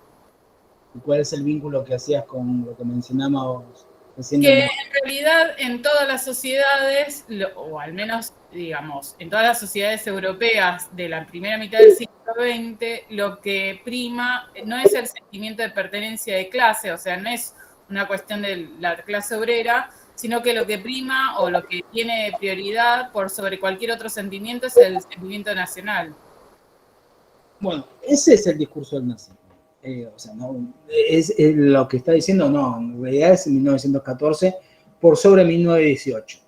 ¿Cuál es el vínculo que hacías con lo que mencionamos recién? Que en realidad en todas las sociedades, o al menos, digamos, en todas las sociedades europeas de la primera mitad del siglo XX, lo que prima no es el sentimiento de pertenencia de clase, o sea, no es una cuestión de la clase obrera, sino que lo que prima o lo que tiene prioridad por sobre cualquier otro sentimiento es el sentimiento nacional. Bueno, ese es el discurso del nazismo. O sea, no, es lo que está diciendo, no, en realidad es 1914 por sobre 1918.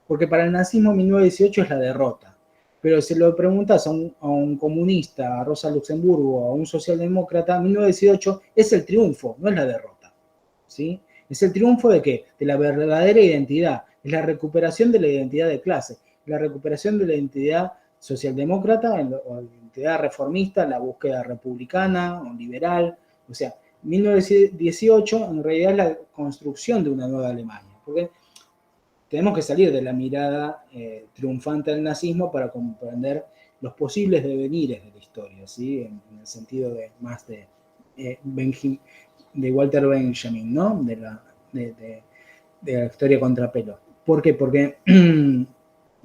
Porque para el nazismo 1918 es la derrota. Pero si lo preguntas a un comunista, a Rosa Luxemburgo, a un socialdemócrata, 1918 es el triunfo, no es la derrota. ¿Sí? Es el triunfo de ¿qué? De la verdadera identidad, es la recuperación de la identidad de clase, la recuperación de la identidad socialdemócrata o la identidad reformista, la búsqueda republicana o liberal. O sea, 1918 en realidad es la construcción de una nueva Alemania, porque tenemos que salir de la mirada triunfante del nazismo para comprender los posibles devenires de la historia, ¿sí? En el sentido de más de Walter Benjamin, ¿no? De la historia contrapelo. ¿Por qué? Porque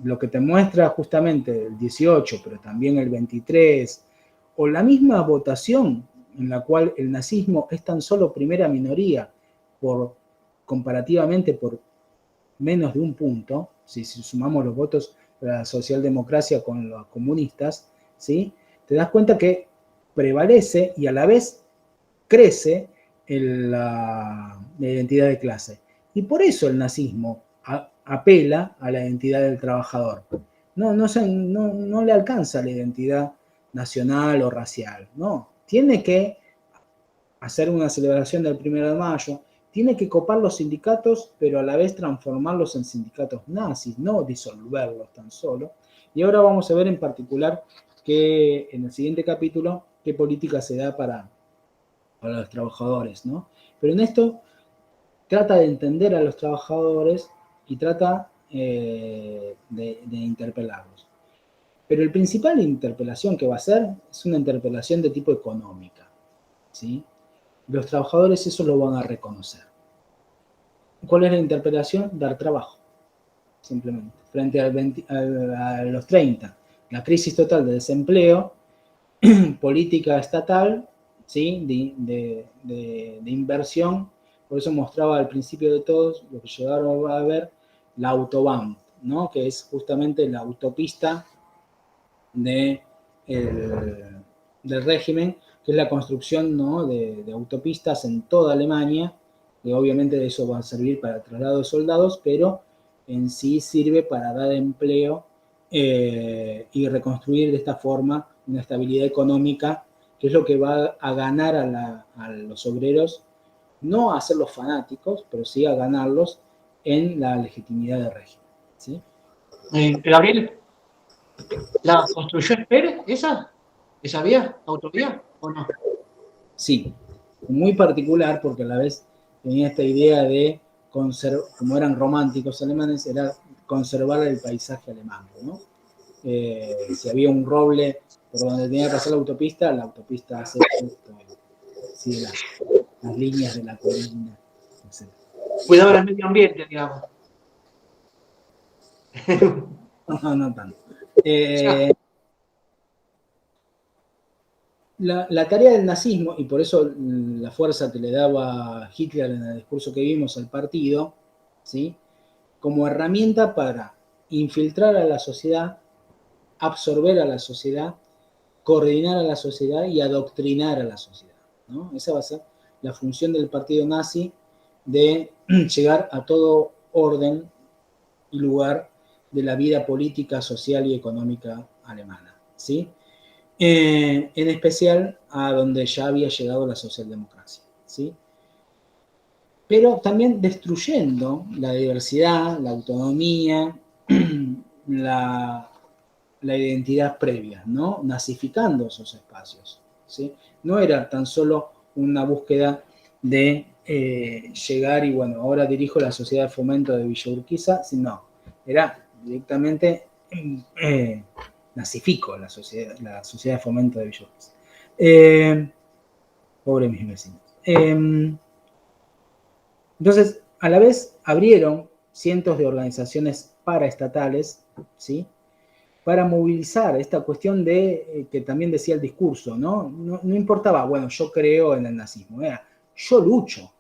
lo que te muestra justamente el 18, pero también el 23, o la misma votación en la cual el nazismo es tan solo primera minoría comparativamente por menos de un punto, si sumamos los votos de la socialdemocracia con los comunistas, ¿sí? Te das cuenta que prevalece y a la vez crece la identidad de clase. Y por eso el nazismo apela a la identidad del trabajador. No le alcanza la identidad nacional o racial, no. Tiene que hacer una celebración del 1 de mayo, tiene que copar los sindicatos, pero a la vez transformarlos en sindicatos nazis, no disolverlos tan solo. Y ahora vamos a ver en particular que en el siguiente capítulo qué política se da para los trabajadores, ¿no? Pero en esto trata de entender a los trabajadores y trata de interpelarlos. Pero la principal interpelación que va a hacer es una interpelación de tipo económica, ¿sí? Los trabajadores eso lo van a reconocer. ¿Cuál es la interpelación? Dar trabajo, simplemente. Frente a los 30, la crisis total de desempleo, política estatal, ¿sí? de inversión. Por eso mostraba al principio de todos lo que llegaron a ver la Autobahn, ¿no? Que es justamente la autopista del régimen, que es la construcción, ¿no? de autopistas en toda Alemania, que obviamente eso va a servir para el traslado de soldados, pero en sí sirve para dar empleo y reconstruir de esta forma una estabilidad económica, que es lo que va a ganar a los obreros, no a hacerlos fanáticos, pero sí a ganarlos en la legitimidad del régimen, ¿sí? Gabriel, ¿la construyó Esper esa vía, autovía, o no? Sí, muy particular porque a la vez tenía esta idea de como eran románticos alemanes, era conservar el paisaje alemán, ¿no? Si había un roble por donde tenía que pasar la autopista hace esto, sí, las líneas de la colina, etc. Cuidado del medio ambiente, digamos. No tanto. La tarea del nazismo, y por eso la fuerza que le daba Hitler en el discurso que vimos al partido, ¿sí? Como herramienta para infiltrar a la sociedad, absorber a la sociedad, coordinar a la sociedad y adoctrinar a la sociedad, ¿no? Esa va a ser la función del partido nazi, de llegar a todo orden y lugar de la vida política, social y económica alemana, ¿sí? en especial a donde ya había llegado la socialdemocracia, ¿sí? Pero también destruyendo la diversidad, la autonomía, la identidad previa, ¿no? Nazificando esos espacios, ¿sí? No era tan solo una búsqueda de llegar y, bueno, ahora dirijo la Sociedad de Fomento de Villa Urquiza, sino era directamente nazifico la sociedad de Fomento de Villa Urquiza. Pobre mis vecinos. Entonces, a la vez abrieron cientos de organizaciones paraestatales, ¿sí? Para movilizar esta cuestión de, que también decía el discurso, ¿no? No importaba, bueno, yo creo en el nazismo, era yo lucho,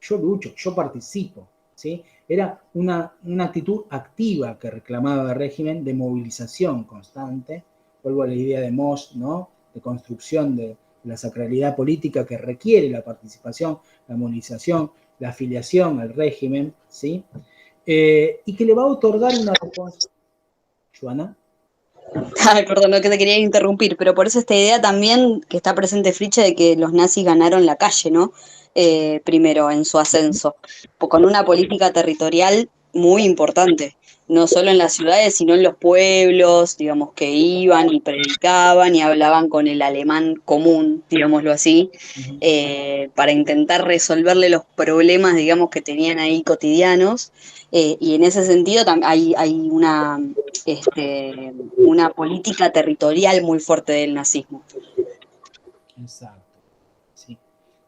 yo participo, ¿sí? Era una actitud activa que reclamaba el régimen de movilización constante, vuelvo a la idea de Mosch, ¿no? De construcción de la sacralidad política que requiere la participación, la movilización, la afiliación al régimen, ¿sí? Y que le va a otorgar una respuesta. ¿Joana? Ay, perdón, no que te quería interrumpir, pero por eso esta idea también que está presente Friche de que los nazis ganaron la calle, ¿no? Primero en su ascenso, con una política territorial muy importante, no solo en las ciudades, sino en los pueblos, digamos, que iban y predicaban y hablaban con el alemán común, digámoslo así, para intentar resolverle los problemas, digamos, que tenían ahí cotidianos. Y en ese sentido hay una política territorial muy fuerte del nazismo. Exacto. Sí.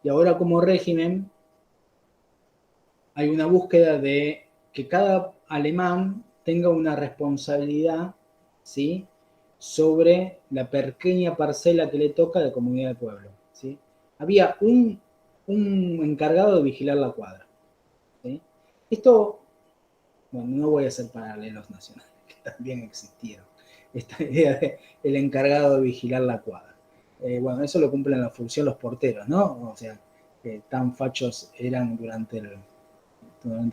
Y ahora como régimen hay una búsqueda de que cada alemán tenga una responsabilidad, ¿sí? Sobre la pequeña parcela que le toca de comunidad de pueblo, ¿sí? Había un encargado de vigilar la cuadra, ¿sí? Esto, bueno, no voy a hacer paralelos nacionales, que también existieron. Esta idea de el encargado de vigilar la cuadra. Bueno, eso lo cumplen la función los porteros, ¿no? O sea, tan fachos eran durante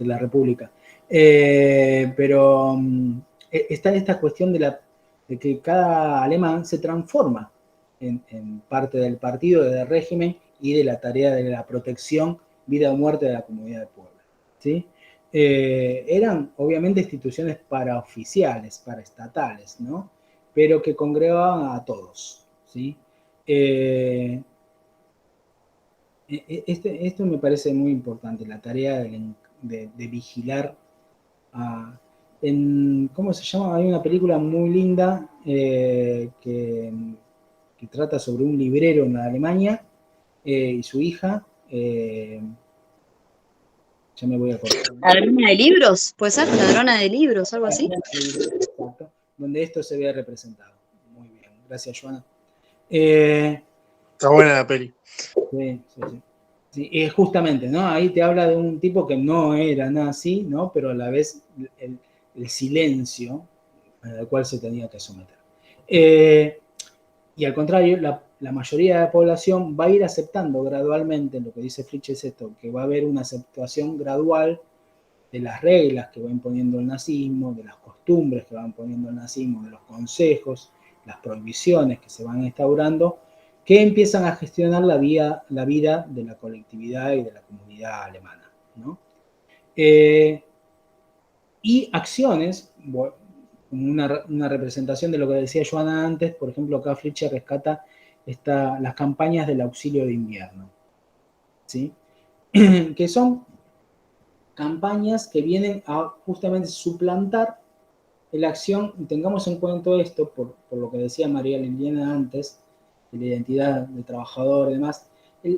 la República. Pero está esta cuestión de que cada alemán se transforma en parte del partido, del régimen y de la tarea de la protección, vida o muerte de la comunidad de pueblo, ¿sí? Eran obviamente instituciones paraoficiales, paraestatales, ¿no? Pero que congregaban a todos, ¿sí? Esto me parece muy importante, la tarea de vigilar ¿cómo se llama? Hay una película muy linda que trata sobre un librero en Alemania y su hija. Ya me voy a acordar. ¿Ladrona de libros? ¿Puede ser? ¿Ladrona de libros? ¿Algo así? Exacto, donde esto se ve representado. Muy bien, gracias, Joana. Está buena la peli. Sí. Sí, justamente, ¿no? Ahí te habla de un tipo que no era nazi, ¿no? Pero a la vez el silencio al cual se tenía que someter. Y al contrario, la mayoría de la población va a ir aceptando gradualmente, lo que dice Fritsch es esto, que va a haber una aceptación gradual de las reglas que va imponiendo el nazismo, de las costumbres que va imponiendo el nazismo, de los consejos, las prohibiciones que se van instaurando, que empiezan a gestionar la vida de la colectividad y de la comunidad alemana, ¿no? Y acciones, como una representación de lo que decía Joana antes, por ejemplo, acá Fritsch rescata las campañas del auxilio de invierno, ¿sí? Que son campañas que vienen a justamente suplantar la acción, y tengamos en cuenta esto, por lo que decía María Liliana antes, de la identidad de trabajador y demás.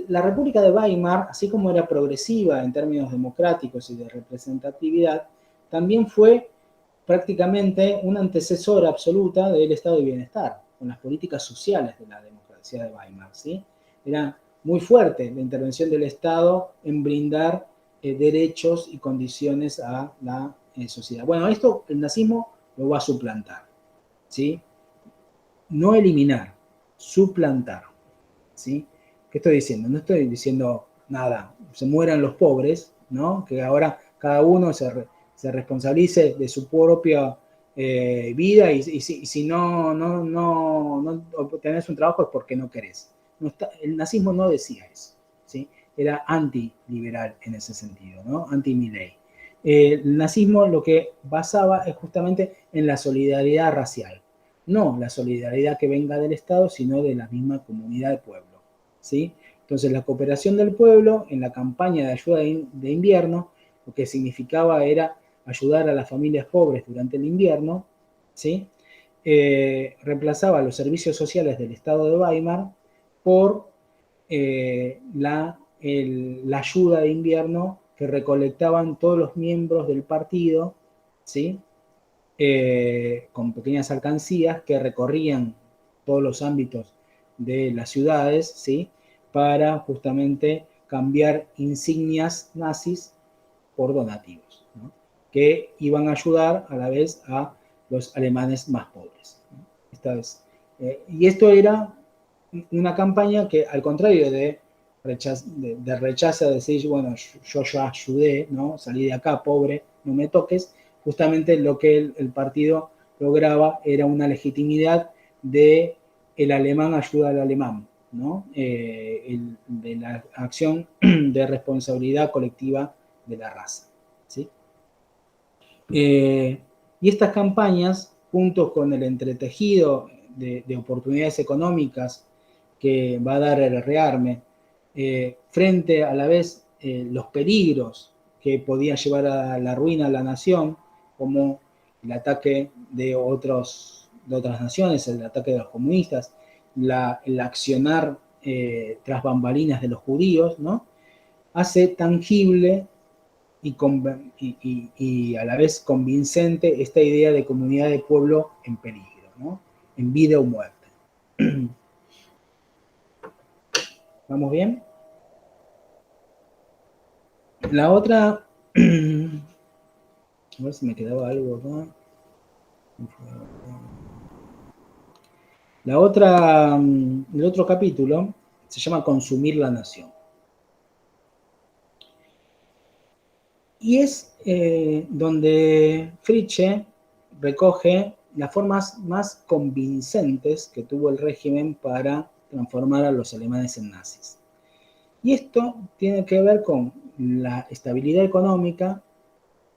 La República de Weimar, así como era progresiva en términos democráticos y de representatividad, también fue prácticamente una antecesora absoluta del estado de bienestar, con las políticas sociales de la democracia de Weimar, ¿sí? Era muy fuerte la intervención del Estado en brindar derechos y condiciones a la sociedad. Bueno, esto el nazismo lo va a suplantar, ¿sí? No eliminar, suplantar, ¿sí? ¿Qué estoy diciendo? No estoy diciendo nada, se mueran los pobres, ¿no? Que ahora cada uno se responsabilice de su propia vida y si no obtenés un trabajo es porque no querés. El nazismo no decía eso, ¿sí? Era antiliberal en ese sentido, ¿no? Anti-Milley. El nazismo lo que basaba es justamente en la solidaridad racial, no la solidaridad que venga del Estado, sino de la misma comunidad de pueblo, ¿sí? Entonces la cooperación del pueblo en la campaña de ayuda de invierno, lo que significaba era ayudar a las familias pobres durante el invierno, ¿sí? Reemplazaba los servicios sociales del Estado de Weimar por la ayuda de invierno que recolectaban todos los miembros del partido, ¿sí? Con pequeñas alcancías que recorrían todos los ámbitos de las ciudades, ¿sí? Para justamente cambiar insignias nazis por donativos, ¿no? Que iban a ayudar a la vez a los alemanes más pobres, ¿no? Y esto era una campaña que, al contrario de rechazo, de decir, bueno, yo ya ayudé, ¿no? Salí de acá, pobre, no me toques, justamente lo que el partido lograba era una legitimidad de el alemán ayuda al alemán, ¿no? De la acción de responsabilidad colectiva de la raza, ¿sí? Y estas campañas, junto con el entretejido de oportunidades económicas que va a dar el rearme, frente a la vez los peligros que podían llevar a la ruina a la nación, como el ataque de otras naciones, el ataque de los comunistas, el accionar tras bambalinas de los judíos, ¿no? Hace tangible y a la vez convincente esta idea de comunidad de pueblo en peligro, ¿no? En vida o muerte. ¿Vamos bien? La otra, a ver si me quedaba algo acá. La otra, el otro capítulo se llama Consumir la nación. Y es donde Fritzsche recoge las formas más convincentes que tuvo el régimen para transformar a los alemanes en nazis. Y esto tiene que ver con la estabilidad económica,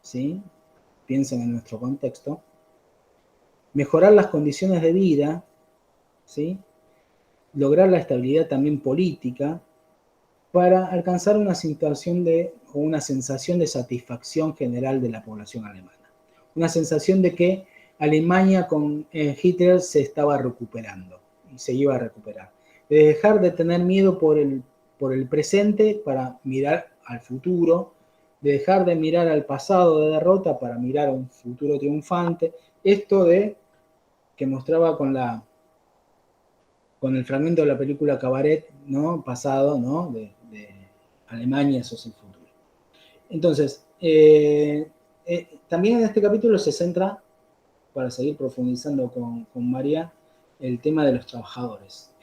¿sí? Piensen en nuestro contexto, mejorar las condiciones de vida, ¿sí? Lograr la estabilidad también política, para alcanzar una situación o una sensación de satisfacción general de la población alemana. Una sensación de que Alemania con Hitler se estaba recuperando y se iba a recuperar. De dejar de tener miedo por el presente para mirar al futuro, de dejar de mirar al pasado de derrota para mirar a un futuro triunfante. Esto que mostraba con el fragmento de la película Cabaret, ¿no? Pasado, ¿no? De Alemania, eso es el futuro. Entonces, también en este capítulo se centra, para seguir profundizando con María, el tema de los trabajadores.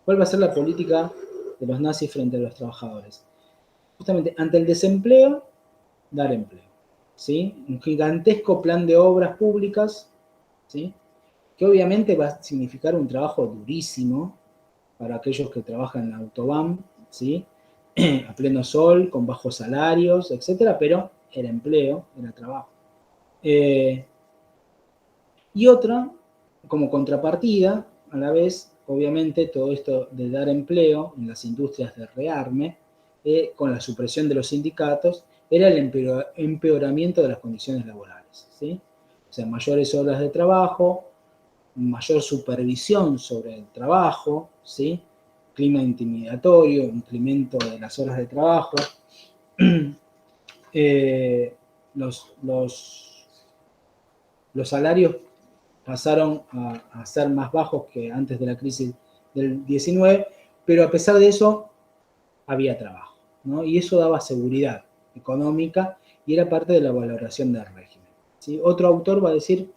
¿Cuál va a ser la política de los nazis frente a los trabajadores? Justamente, ante el desempleo, dar empleo, ¿sí? Un gigantesco plan de obras públicas, ¿sí? Que obviamente va a significar un trabajo durísimo para aquellos que trabajan en la autobahn, ¿sí? A pleno sol, con bajos salarios, etcétera, pero era empleo, era trabajo. Y otra, como contrapartida, a la vez, obviamente, todo esto de dar empleo en las industrias de rearme, con la supresión de los sindicatos, era el empeoramiento de las condiciones laborales, ¿sí? O sea, mayores horas de trabajo, mayor supervisión sobre el trabajo, ¿sí? Clima intimidatorio, incremento de las horas de trabajo, los salarios pasaron a ser más bajos que antes de la crisis del 19, pero a pesar de eso había trabajo, ¿no? Y eso daba seguridad económica y era parte de la valoración del régimen, ¿sí? Otro autor va a decir,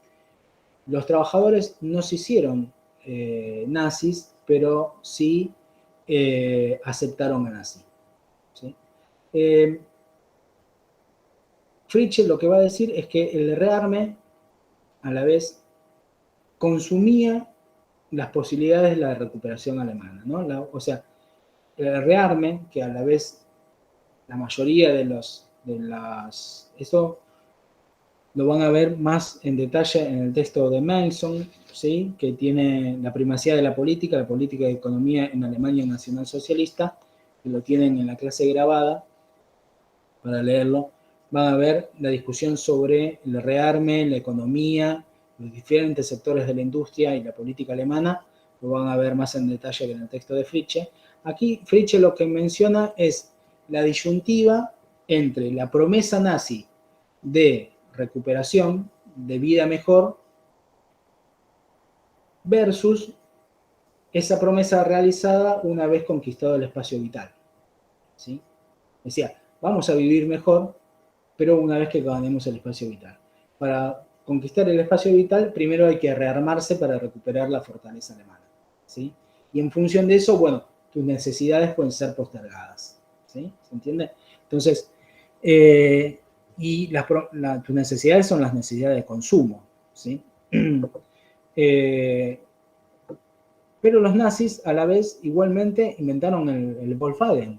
los trabajadores no se hicieron nazis, pero sí aceptaron a nazi, ¿sí? Fritzsche lo que va a decir es que el rearme a la vez consumía las posibilidades de la recuperación alemana, ¿no? O sea, el rearme, que a la vez la mayoría eso lo van a ver más en detalle en el texto de Manson, ¿sí? Que tiene la primacía de la política de economía en Alemania nacionalsocialista, que lo tienen en la clase grabada, para leerlo. Van a ver la discusión sobre el rearme, la economía, los diferentes sectores de la industria y la política alemana, lo van a ver más en detalle que en el texto de Fritzsche. Aquí Fritzsche lo que menciona es la disyuntiva entre la promesa nazi de recuperación, de vida mejor, versus esa promesa realizada una vez conquistado el espacio vital. ¿Sí? Decía, vamos a vivir mejor, pero una vez que ganemos el espacio vital. Para conquistar el espacio vital, primero hay que rearmarse para recuperar la fortaleza alemana. ¿Sí? Y en función de eso, bueno, tus necesidades pueden ser postergadas. ¿Sí? ¿Se entiende? Entonces, y tus necesidades son las necesidades de consumo. ¿Sí? Pero los nazis, a la vez, igualmente inventaron el Volkswagen,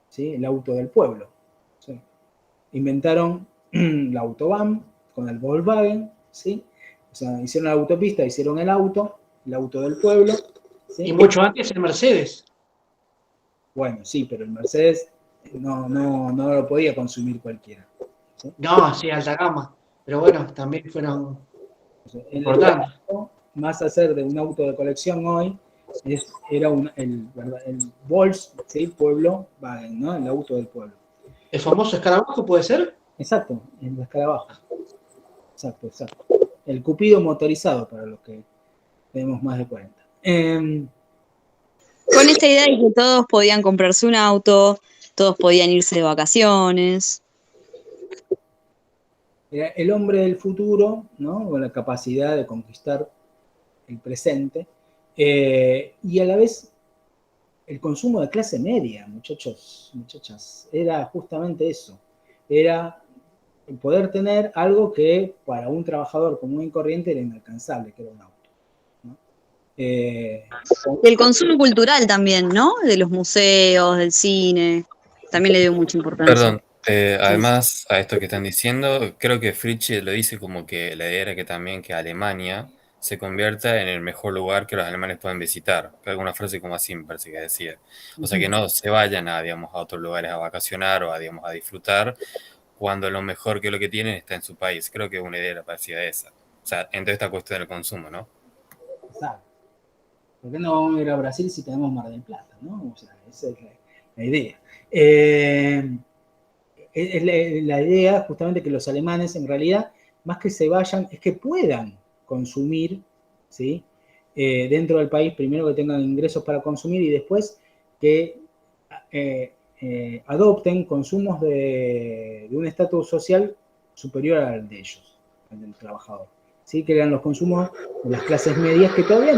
¿sí? El auto del pueblo. ¿Sí? Inventaron la Autobahn con el Volkswagen, ¿sí? O sea, hicieron la autopista, hicieron el auto del pueblo. ¿Sí? Y mucho antes el Mercedes. Bueno, sí, pero el Mercedes no lo podía consumir cualquiera. ¿Sí? No, sí, alta gama. Pero bueno, también fueron importantes. Más hacer de un auto de colección hoy, era el Volks, ¿sí? Pueblo Wagen, ¿no? El auto del pueblo. ¿El famoso escarabajo puede ser? Exacto, el escarabajo. Exacto. El Cupido motorizado, para los que tenemos más de 40. Con esta idea de que todos podían comprarse un auto, todos podían irse de vacaciones. Era el hombre del futuro, ¿no? Con la capacidad de conquistar el presente, y a la vez el consumo de clase media, muchachos, muchachas, era justamente eso. Era poder tener algo que para un trabajador común y corriente era inalcanzable, que era un auto. ¿No? El consumo cultural también, ¿no? De los museos, del cine, también le dio mucha importancia. Perdón, además a esto que están diciendo, creo que Fritzsche lo dice como que la idea era que también que Alemania se convierta en el mejor lugar que los alemanes puedan visitar. Alguna frase como así me parece que decía. O sea, que no se vayan a, digamos, a otros lugares a vacacionar o a, digamos, a disfrutar, cuando lo mejor que lo que tienen está en su país. Creo que una idea era parecida a esa. O sea, en toda esta cuestión del consumo, ¿no? Exacto. ¿Por qué no vamos a ir a Brasil si tenemos Mar del Plata, ¿no? O sea, esa es la idea. Es la idea justamente que los alemanes en realidad, más que se vayan, es que puedan consumir, ¿sí? Dentro del país, primero que tengan ingresos para consumir y después que adopten consumos de un estatus social superior al de ellos, al del trabajador. ¿Sí? Que eran los consumos de las clases medias que todavía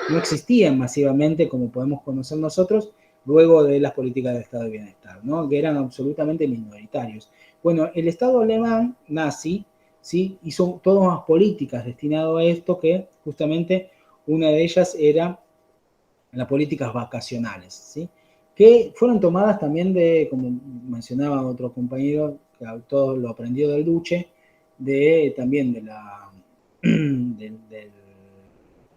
no existían masivamente como podemos conocer nosotros luego de las políticas de Estado de Bienestar, ¿no? Que eran absolutamente minoritarios. Bueno, el Estado alemán nazi, ¿sí? Hizo todas las políticas destinadas a esto, que justamente una de ellas era las políticas vacacionales, ¿sí? Que fueron tomadas también de, como mencionaba otro compañero, que todo lo aprendió del Duce, también de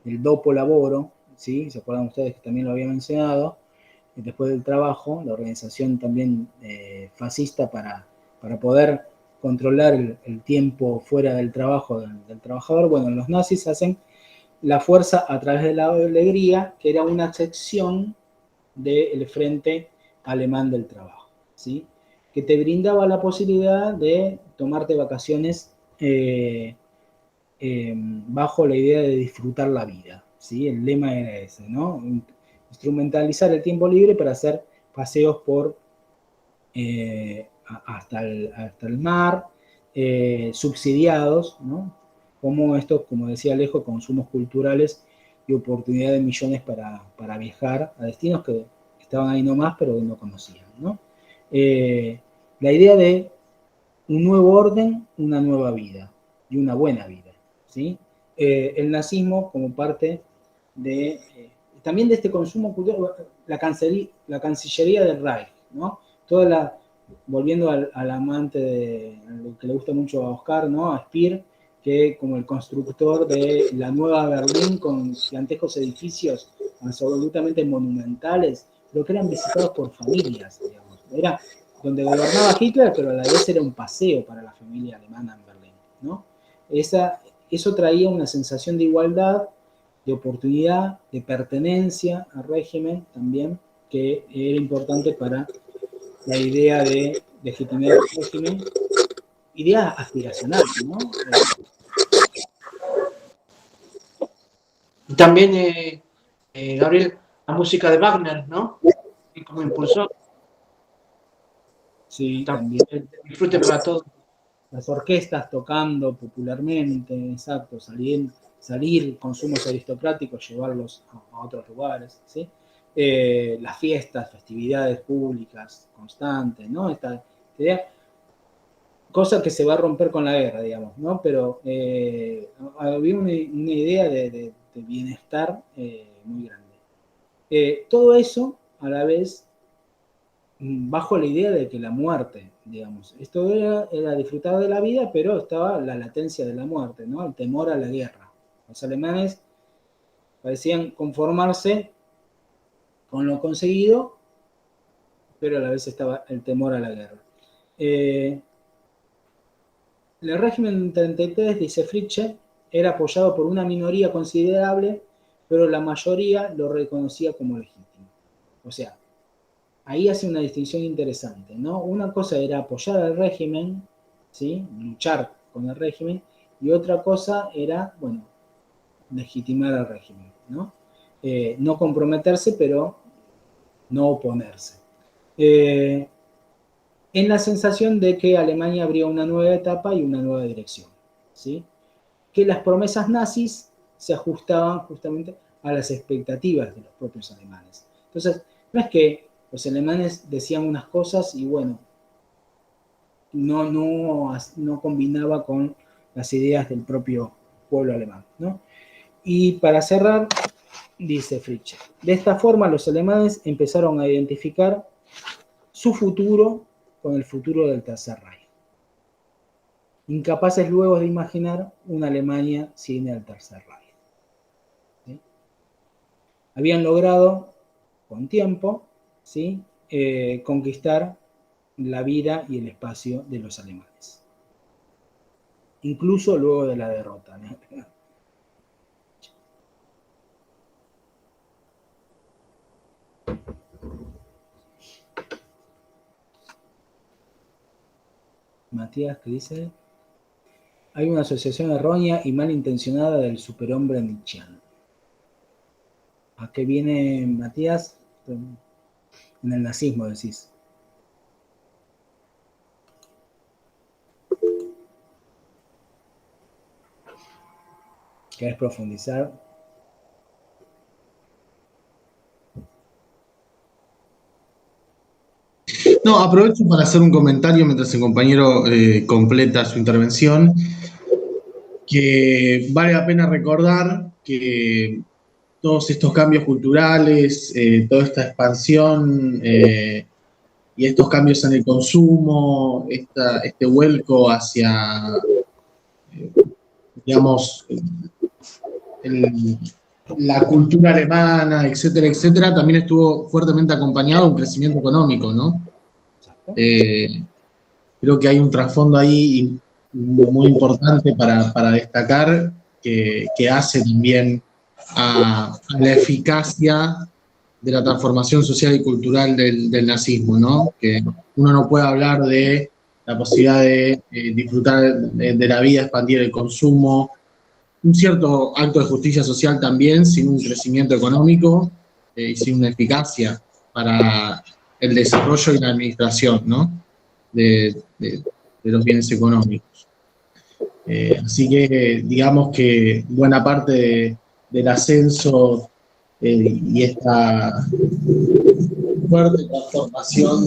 del dopo lavoro, ¿sí? ¿Se acuerdan ustedes que también lo había mencionado? Después del trabajo, la organización también fascista para poder controlar el tiempo fuera del trabajo del trabajador. Bueno, los nazis hacen la fuerza a través de la alegría, que era una sección del Frente Alemán del Trabajo, ¿sí? Que te brindaba la posibilidad de tomarte vacaciones bajo la idea de disfrutar la vida, ¿sí? El lema era ese, ¿no? Instrumentalizar el tiempo libre para hacer paseos por hasta el mar, subsidiados, ¿no? Como estos, como decía Alejo, consumos culturales y oportunidades de millones para viajar a destinos que estaban ahí nomás, pero que no conocían, ¿no? La idea de un nuevo orden, una nueva vida y una buena vida, ¿sí? el nazismo como parte de, también de este consumo cultural, la Cancillería del Reich, ¿no? Volviendo al amante de lo que le gusta mucho a Oscar, ¿no? A Speer, que como el constructor de la nueva Berlín con gigantescos edificios absolutamente monumentales, pero que eran visitados por familias, digamos. Era donde gobernaba Hitler, pero a la vez era un paseo para la familia alemana en Berlín, ¿no? Eso traía una sensación de igualdad, de oportunidad, de pertenencia al régimen también, que era importante para la idea de legitimar el régimen, idea aspiracional, ¿no? Y también, Gabriel, la música de Wagner, ¿no? Y como impulsó. Sí, también. Disfrute para todos. Las orquestas tocando popularmente, exacto, salir consumos aristocráticos, llevarlos a otros lugares, ¿sí? Las fiestas, festividades públicas constantes, ¿no? Esta idea, cosa que se va a romper con la guerra, digamos, ¿no? Pero había una idea de bienestar muy grande. Todo eso, a la vez, bajo la idea de que la muerte, digamos, esto era disfrutar de la vida, pero estaba la latencia de la muerte, ¿no? El temor a la guerra. Los alemanes parecían conformarse con lo conseguido, pero a la vez estaba el temor a la guerra. El régimen 33, dice Fritzsche, era apoyado por una minoría considerable, pero la mayoría lo reconocía como legítimo. O sea, ahí hace una distinción interesante, ¿no? Una cosa era apoyar al régimen, ¿sí? Luchar con el régimen, y otra cosa era, bueno, legitimar al régimen, ¿no? No comprometerse, pero no oponerse. En la sensación de que Alemania abría una nueva etapa y una nueva dirección, ¿sí? Que las promesas nazis se ajustaban justamente a las expectativas de los propios alemanes. Entonces, no es que los alemanes decían unas cosas y bueno, no combinaba con las ideas del propio pueblo alemán, ¿no? Y para cerrar, dice Fritzsche, de esta forma los alemanes empezaron a identificar su futuro con el futuro del Tercer Reich, incapaces luego de imaginar una Alemania sin el Tercer Reich. ¿Sí? Habían logrado, con tiempo, ¿sí? Conquistar la vida y el espacio de los alemanes, incluso luego de la derrota, ¿no? Matías, que dice: hay una asociación errónea y malintencionada del superhombre nietzscheano. ¿A qué viene, Matías? En el nazismo, decís. ¿Querés profundizar? No, aprovecho para hacer un comentario mientras el compañero completa su intervención, que vale la pena recordar que todos estos cambios culturales, toda esta expansión y estos cambios en el consumo, este vuelco hacia, digamos, la cultura alemana, etcétera, etcétera, también estuvo fuertemente acompañado de un crecimiento económico, ¿no? Creo que hay un trasfondo ahí muy importante para destacar que hace también a la eficacia de la transformación social y cultural del nazismo, ¿no? Que uno no puede hablar de la posibilidad de disfrutar de la vida, expandir el consumo, un cierto acto de justicia social también, sin un crecimiento económico y sin una eficacia para el desarrollo y la administración, ¿no? de los bienes económicos. Así que digamos que buena parte del ascenso y esta fuerte transformación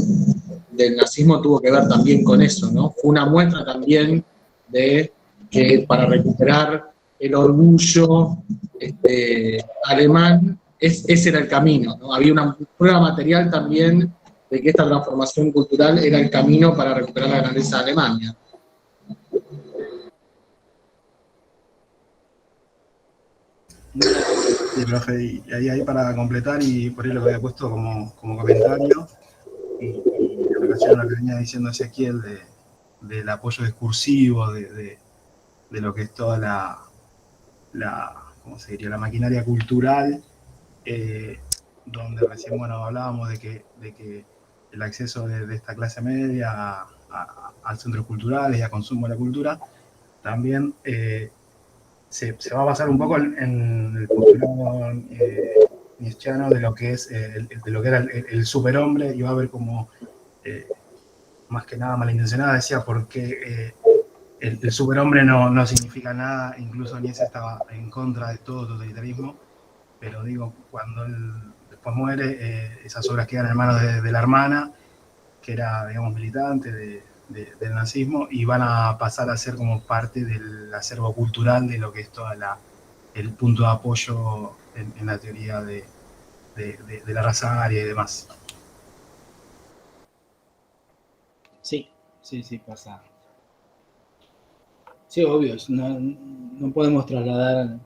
del nazismo tuvo que ver también con eso, ¿no? Fue una muestra también de que para recuperar el orgullo alemán, ese era el camino, ¿no? Había una prueba material también de que esta transformación cultural era el camino para recuperar la grandeza de Alemania. Sí, profe, y ahí para completar, y por ahí lo que había puesto como comentario, y en relación a lo que venía diciendo Ezequiel del apoyo discursivo, de lo que es toda ¿cómo se diría?, la maquinaria cultural, donde recién, bueno, hablábamos de que el acceso de esta clase media a centros culturales y a consumo de la cultura, también se va a basar un poco en el postulado nietzscheano de lo que es de lo que era el superhombre, y va a haber como más que nada malintencionada, decía, porque el superhombre no significa nada, incluso Nietzsche estaba en contra de todo totalitarismo, pero digo, cuando él después muere, esas obras quedan en manos de la hermana, que era, digamos, militante del nazismo, y van a pasar a ser como parte del acervo cultural de lo que es todo el punto de apoyo en la teoría de la raza aria y demás. Sí, pasa. Sí, obvio, no podemos trasladar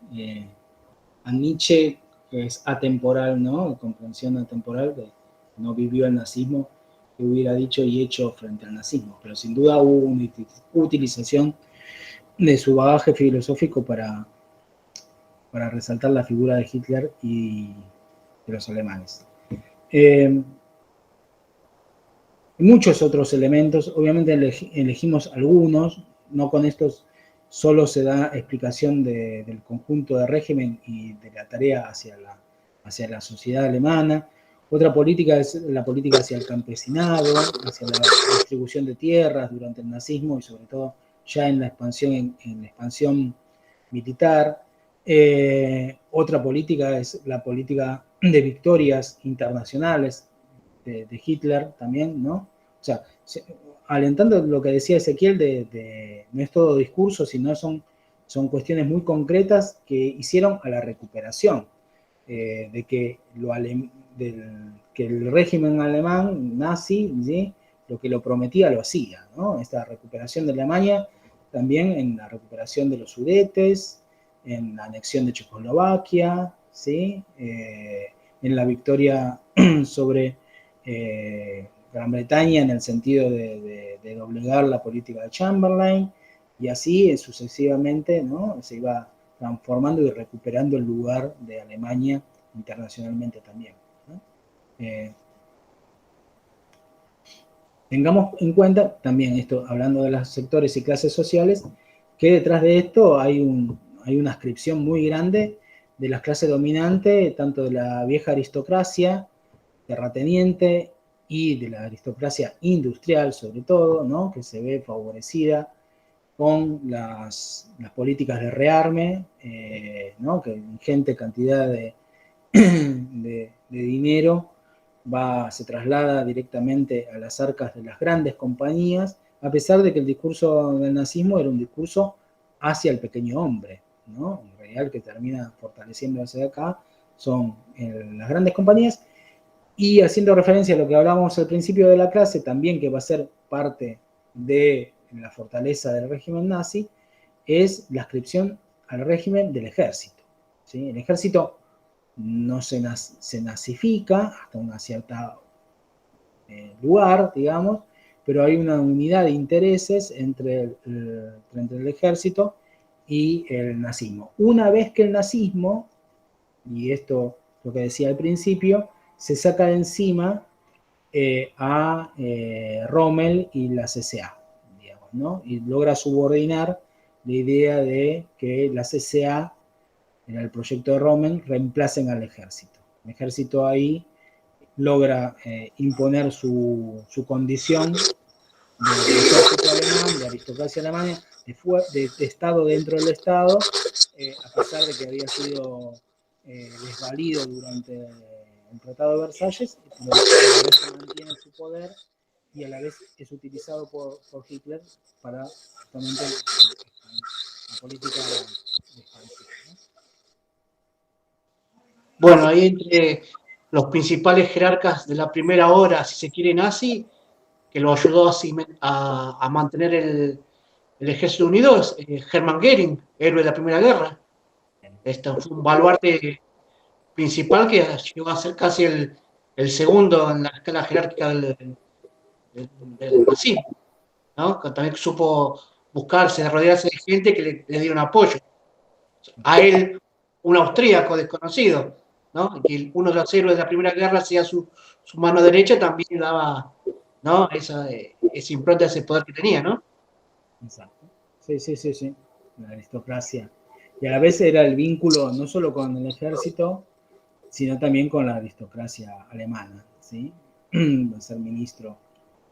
a Nietzsche, que es atemporal, ¿no? Comprensión atemporal, que no vivió el nazismo, que hubiera dicho y hecho frente al nazismo, pero sin duda hubo una utilización de su bagaje filosófico para resaltar la figura de Hitler y de los alemanes. Muchos otros elementos, obviamente elegimos algunos, no con estos solo se da explicación del conjunto de régimen y de la tarea hacia la sociedad alemana. Otra política es la política hacia el campesinado, hacia la distribución de tierras durante el nazismo y sobre todo ya en la expansión militar. Otra política es la política de victorias internacionales de Hitler también, ¿no? O sea, alentando lo que decía Ezequiel no es todo discurso, sino son cuestiones muy concretas que hicieron a la recuperación, de que que el régimen alemán nazi, ¿sí?, lo que lo prometía lo hacía, ¿no? Esta recuperación de Alemania, también en la recuperación de los Sudetes, en la anexión de Checoslovaquia, ¿sí? En la victoria sobre Gran Bretaña en el sentido de doblegar la política de Chamberlain, y así sucesivamente, ¿no? Se iba transformando y recuperando el lugar de Alemania internacionalmente también, ¿no? Tengamos en cuenta también esto, hablando de los sectores y clases sociales, que detrás de esto hay una ascripción muy grande de las clases dominantes, tanto de la vieja aristocracia terrateniente y de la aristocracia industrial sobre todo, ¿no?, que se ve favorecida con las políticas de rearme, ¿no?, que ingente cantidad de dinero se traslada directamente a las arcas de las grandes compañías, a pesar de que el discurso del nazismo era un discurso hacia el pequeño hombre, ¿no? En realidad el que termina fortaleciéndose acá son las grandes compañías. Y haciendo referencia a lo que hablábamos al principio de la clase, también que va a ser parte de la fortaleza del régimen nazi, es la adscripción al régimen del ejército, ¿sí? El ejército no se nazifica hasta un cierto lugar, digamos, pero hay una unidad de intereses entre el ejército y el nazismo. Una vez que el nazismo, y esto lo que decía al principio, se saca de encima a Rommel y la CCA, digamos, ¿no? Y logra subordinar la idea de que la CCA, en el proyecto de Rommel, reemplacen al ejército. El ejército ahí logra imponer su condición de ejército alemán, de aristocracia alemana, de Estado dentro del Estado, a pesar de que había sido desvalido durante el Tratado de Versalles, pero a la vez se mantiene su poder y a la vez es utilizado por Hitler para justamente la política expansión, ¿no? Bueno, ahí entre los principales jerarcas de la primera hora, si se quiere, nazi, que lo ayudó a mantener el ejército unido, es Hermann Göring, héroe de la Primera Guerra. Este fue un baluarte principal que llegó a ser casi el segundo en la escala jerárquica del nazismo, ¿no? Que también supo buscarse, rodearse de gente que le dieron apoyo. A él, un austríaco desconocido, ¿no? Y que uno de los héroes de la Primera Guerra sea su mano derecha, también daba, ¿no? esa impronta, ese poder que tenía, ¿no? Exacto. Sí. La aristocracia. Y a la vez era el vínculo no solo con el ejército, sino también con la aristocracia alemana, ¿sí? De ser ministro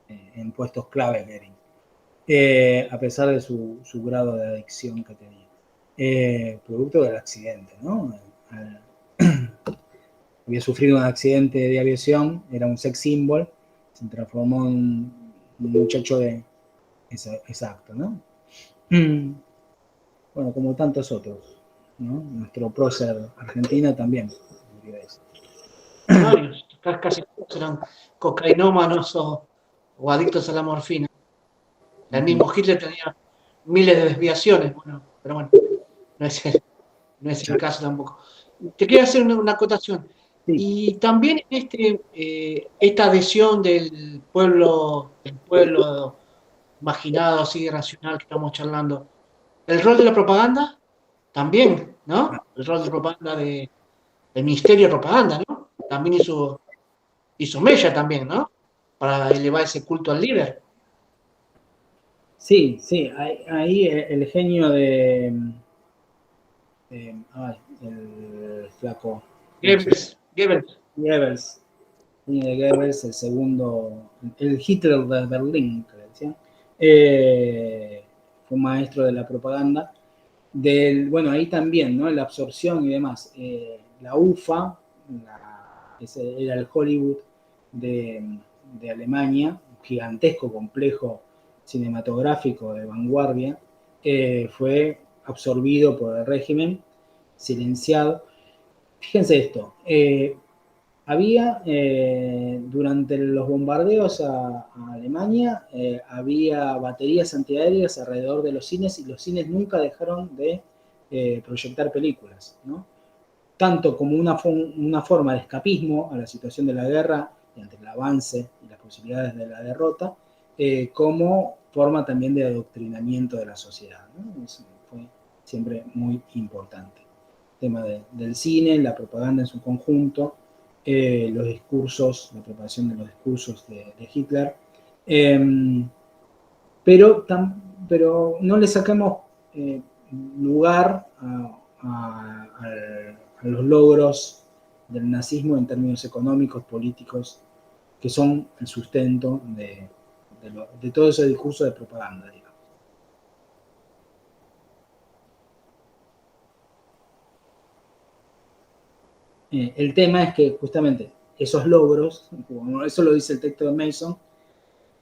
en puestos clave, Goering, a pesar de su grado de adicción que tenía. Producto del accidente, ¿no? Había sufrido un accidente de aviación, era un sex symbol, se transformó en un muchacho de... Exacto, ¿no? Bueno, como tantos otros, ¿no? Nuestro prócer argentino también. Varios, casi todos eran cocainómanos o adictos a la morfina. El mismo Hitler tenía miles de desviaciones, bueno, pero bueno, no es el caso tampoco. Te quería hacer una acotación. Sí. Y también esta adhesión del pueblo imaginado, así racional que estamos charlando, el rol de la propaganda también, ¿no? El rol de propaganda del Ministerio de Propaganda, ¿no? También hizo mella también, ¿no? Para elevar ese culto al líder. Sí, ahí el genio el flaco Goebbels. Goebbels, de Goebbels, el segundo, el Hitler de Berlín, que le decían, fue maestro de la propaganda. Bueno, ahí también, ¿no? La absorción y demás. La UFA, ese era el Hollywood de Alemania, un gigantesco complejo cinematográfico de vanguardia, fue absorbido por el régimen, silenciado. Fíjense esto, había, durante los bombardeos a Alemania, había baterías antiaéreas alrededor de los cines y los cines nunca dejaron de proyectar películas, ¿no? Tanto como una forma de escapismo a la situación de la guerra y ante el avance y las posibilidades de la derrota, como forma también de adoctrinamiento de la sociedad, ¿no? Eso fue siempre muy importante. El tema del cine, la propaganda en su conjunto, los discursos, la preparación de los discursos de Hitler, pero no le sacamos lugar a los logros del nazismo en términos económicos, políticos, que son el sustento de todo ese discurso de propaganda, digamos. El tema es que justamente esos logros, como eso lo dice el texto de Mason,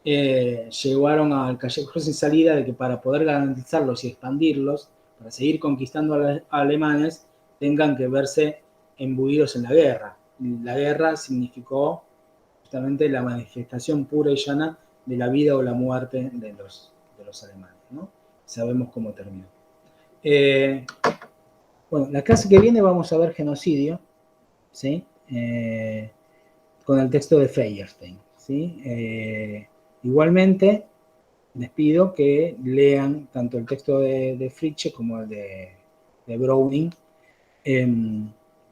llevaron al callejón sin salida de que para poder garantizarlos y expandirlos, para seguir conquistando a los alemanes, tengan que verse embuidos en la guerra. La guerra significó justamente la manifestación pura y llana de la vida o la muerte de los alemanes, ¿no? Sabemos cómo terminó. Bueno, la clase que viene vamos a ver genocidio, ¿sí? Con el texto de Feuerstein, ¿sí? Igualmente, les pido que lean tanto el texto de Fritzsche como el de Browning.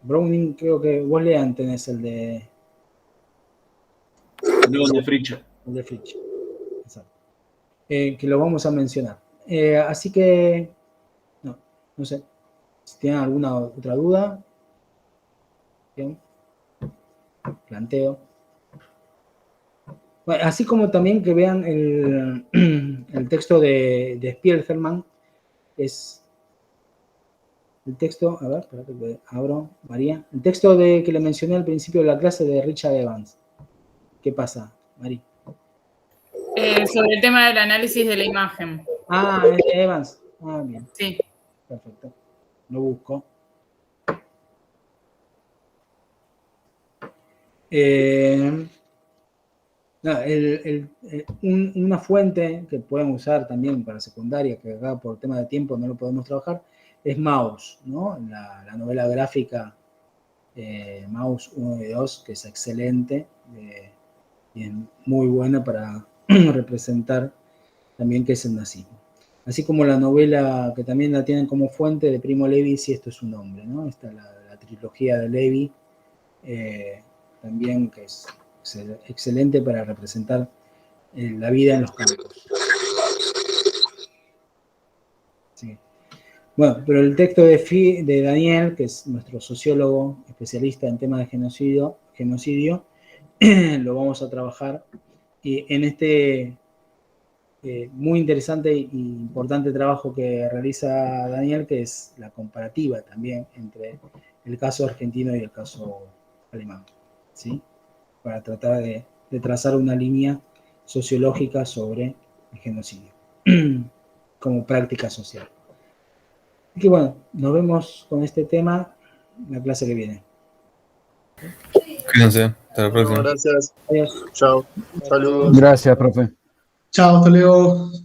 Browning, creo que vos tenés el de... No, el de Fritzsche. El de Fritzsche, exacto. Que lo vamos a mencionar. Así que, no sé, si tienen alguna otra duda, bien, planteo. Bueno, así como también que vean el texto de Spielberg, es el texto, a ver, espérate que abro, María, el texto que le mencioné al principio de la clase de Richard Evans. ¿Qué pasa, María? Sobre el tema del análisis de la imagen. Ah, Evans. Ah, bien. Sí. Perfecto. lo busco. Una fuente que pueden usar también para secundaria, que acá por tema de tiempo no lo podemos trabajar, es Maus, ¿no? La novela gráfica Maus 1 y 2, que es excelente y es muy buena para representar también qué es el nazismo. Así como la novela que también la tienen como fuente de Primo Levi, Si esto es un hombre, ¿no? Esta es la trilogía de Levi, también que es excelente para representar la vida en los campos. Sí. Bueno, pero el texto de Daniel, que es nuestro sociólogo especialista en temas de genocidio, lo vamos a trabajar y en este muy interesante e importante trabajo que realiza Daniel, que es la comparativa también entre el caso argentino y el caso alemán, ¿sí? Para tratar de trazar una línea sociológica sobre el genocidio como práctica social. Así que bueno, nos vemos con este tema en la clase que viene. Cuídense, hasta la próxima. Gracias. Adiós. Chao. Saludos. Gracias, profe. Chao, hasta luego.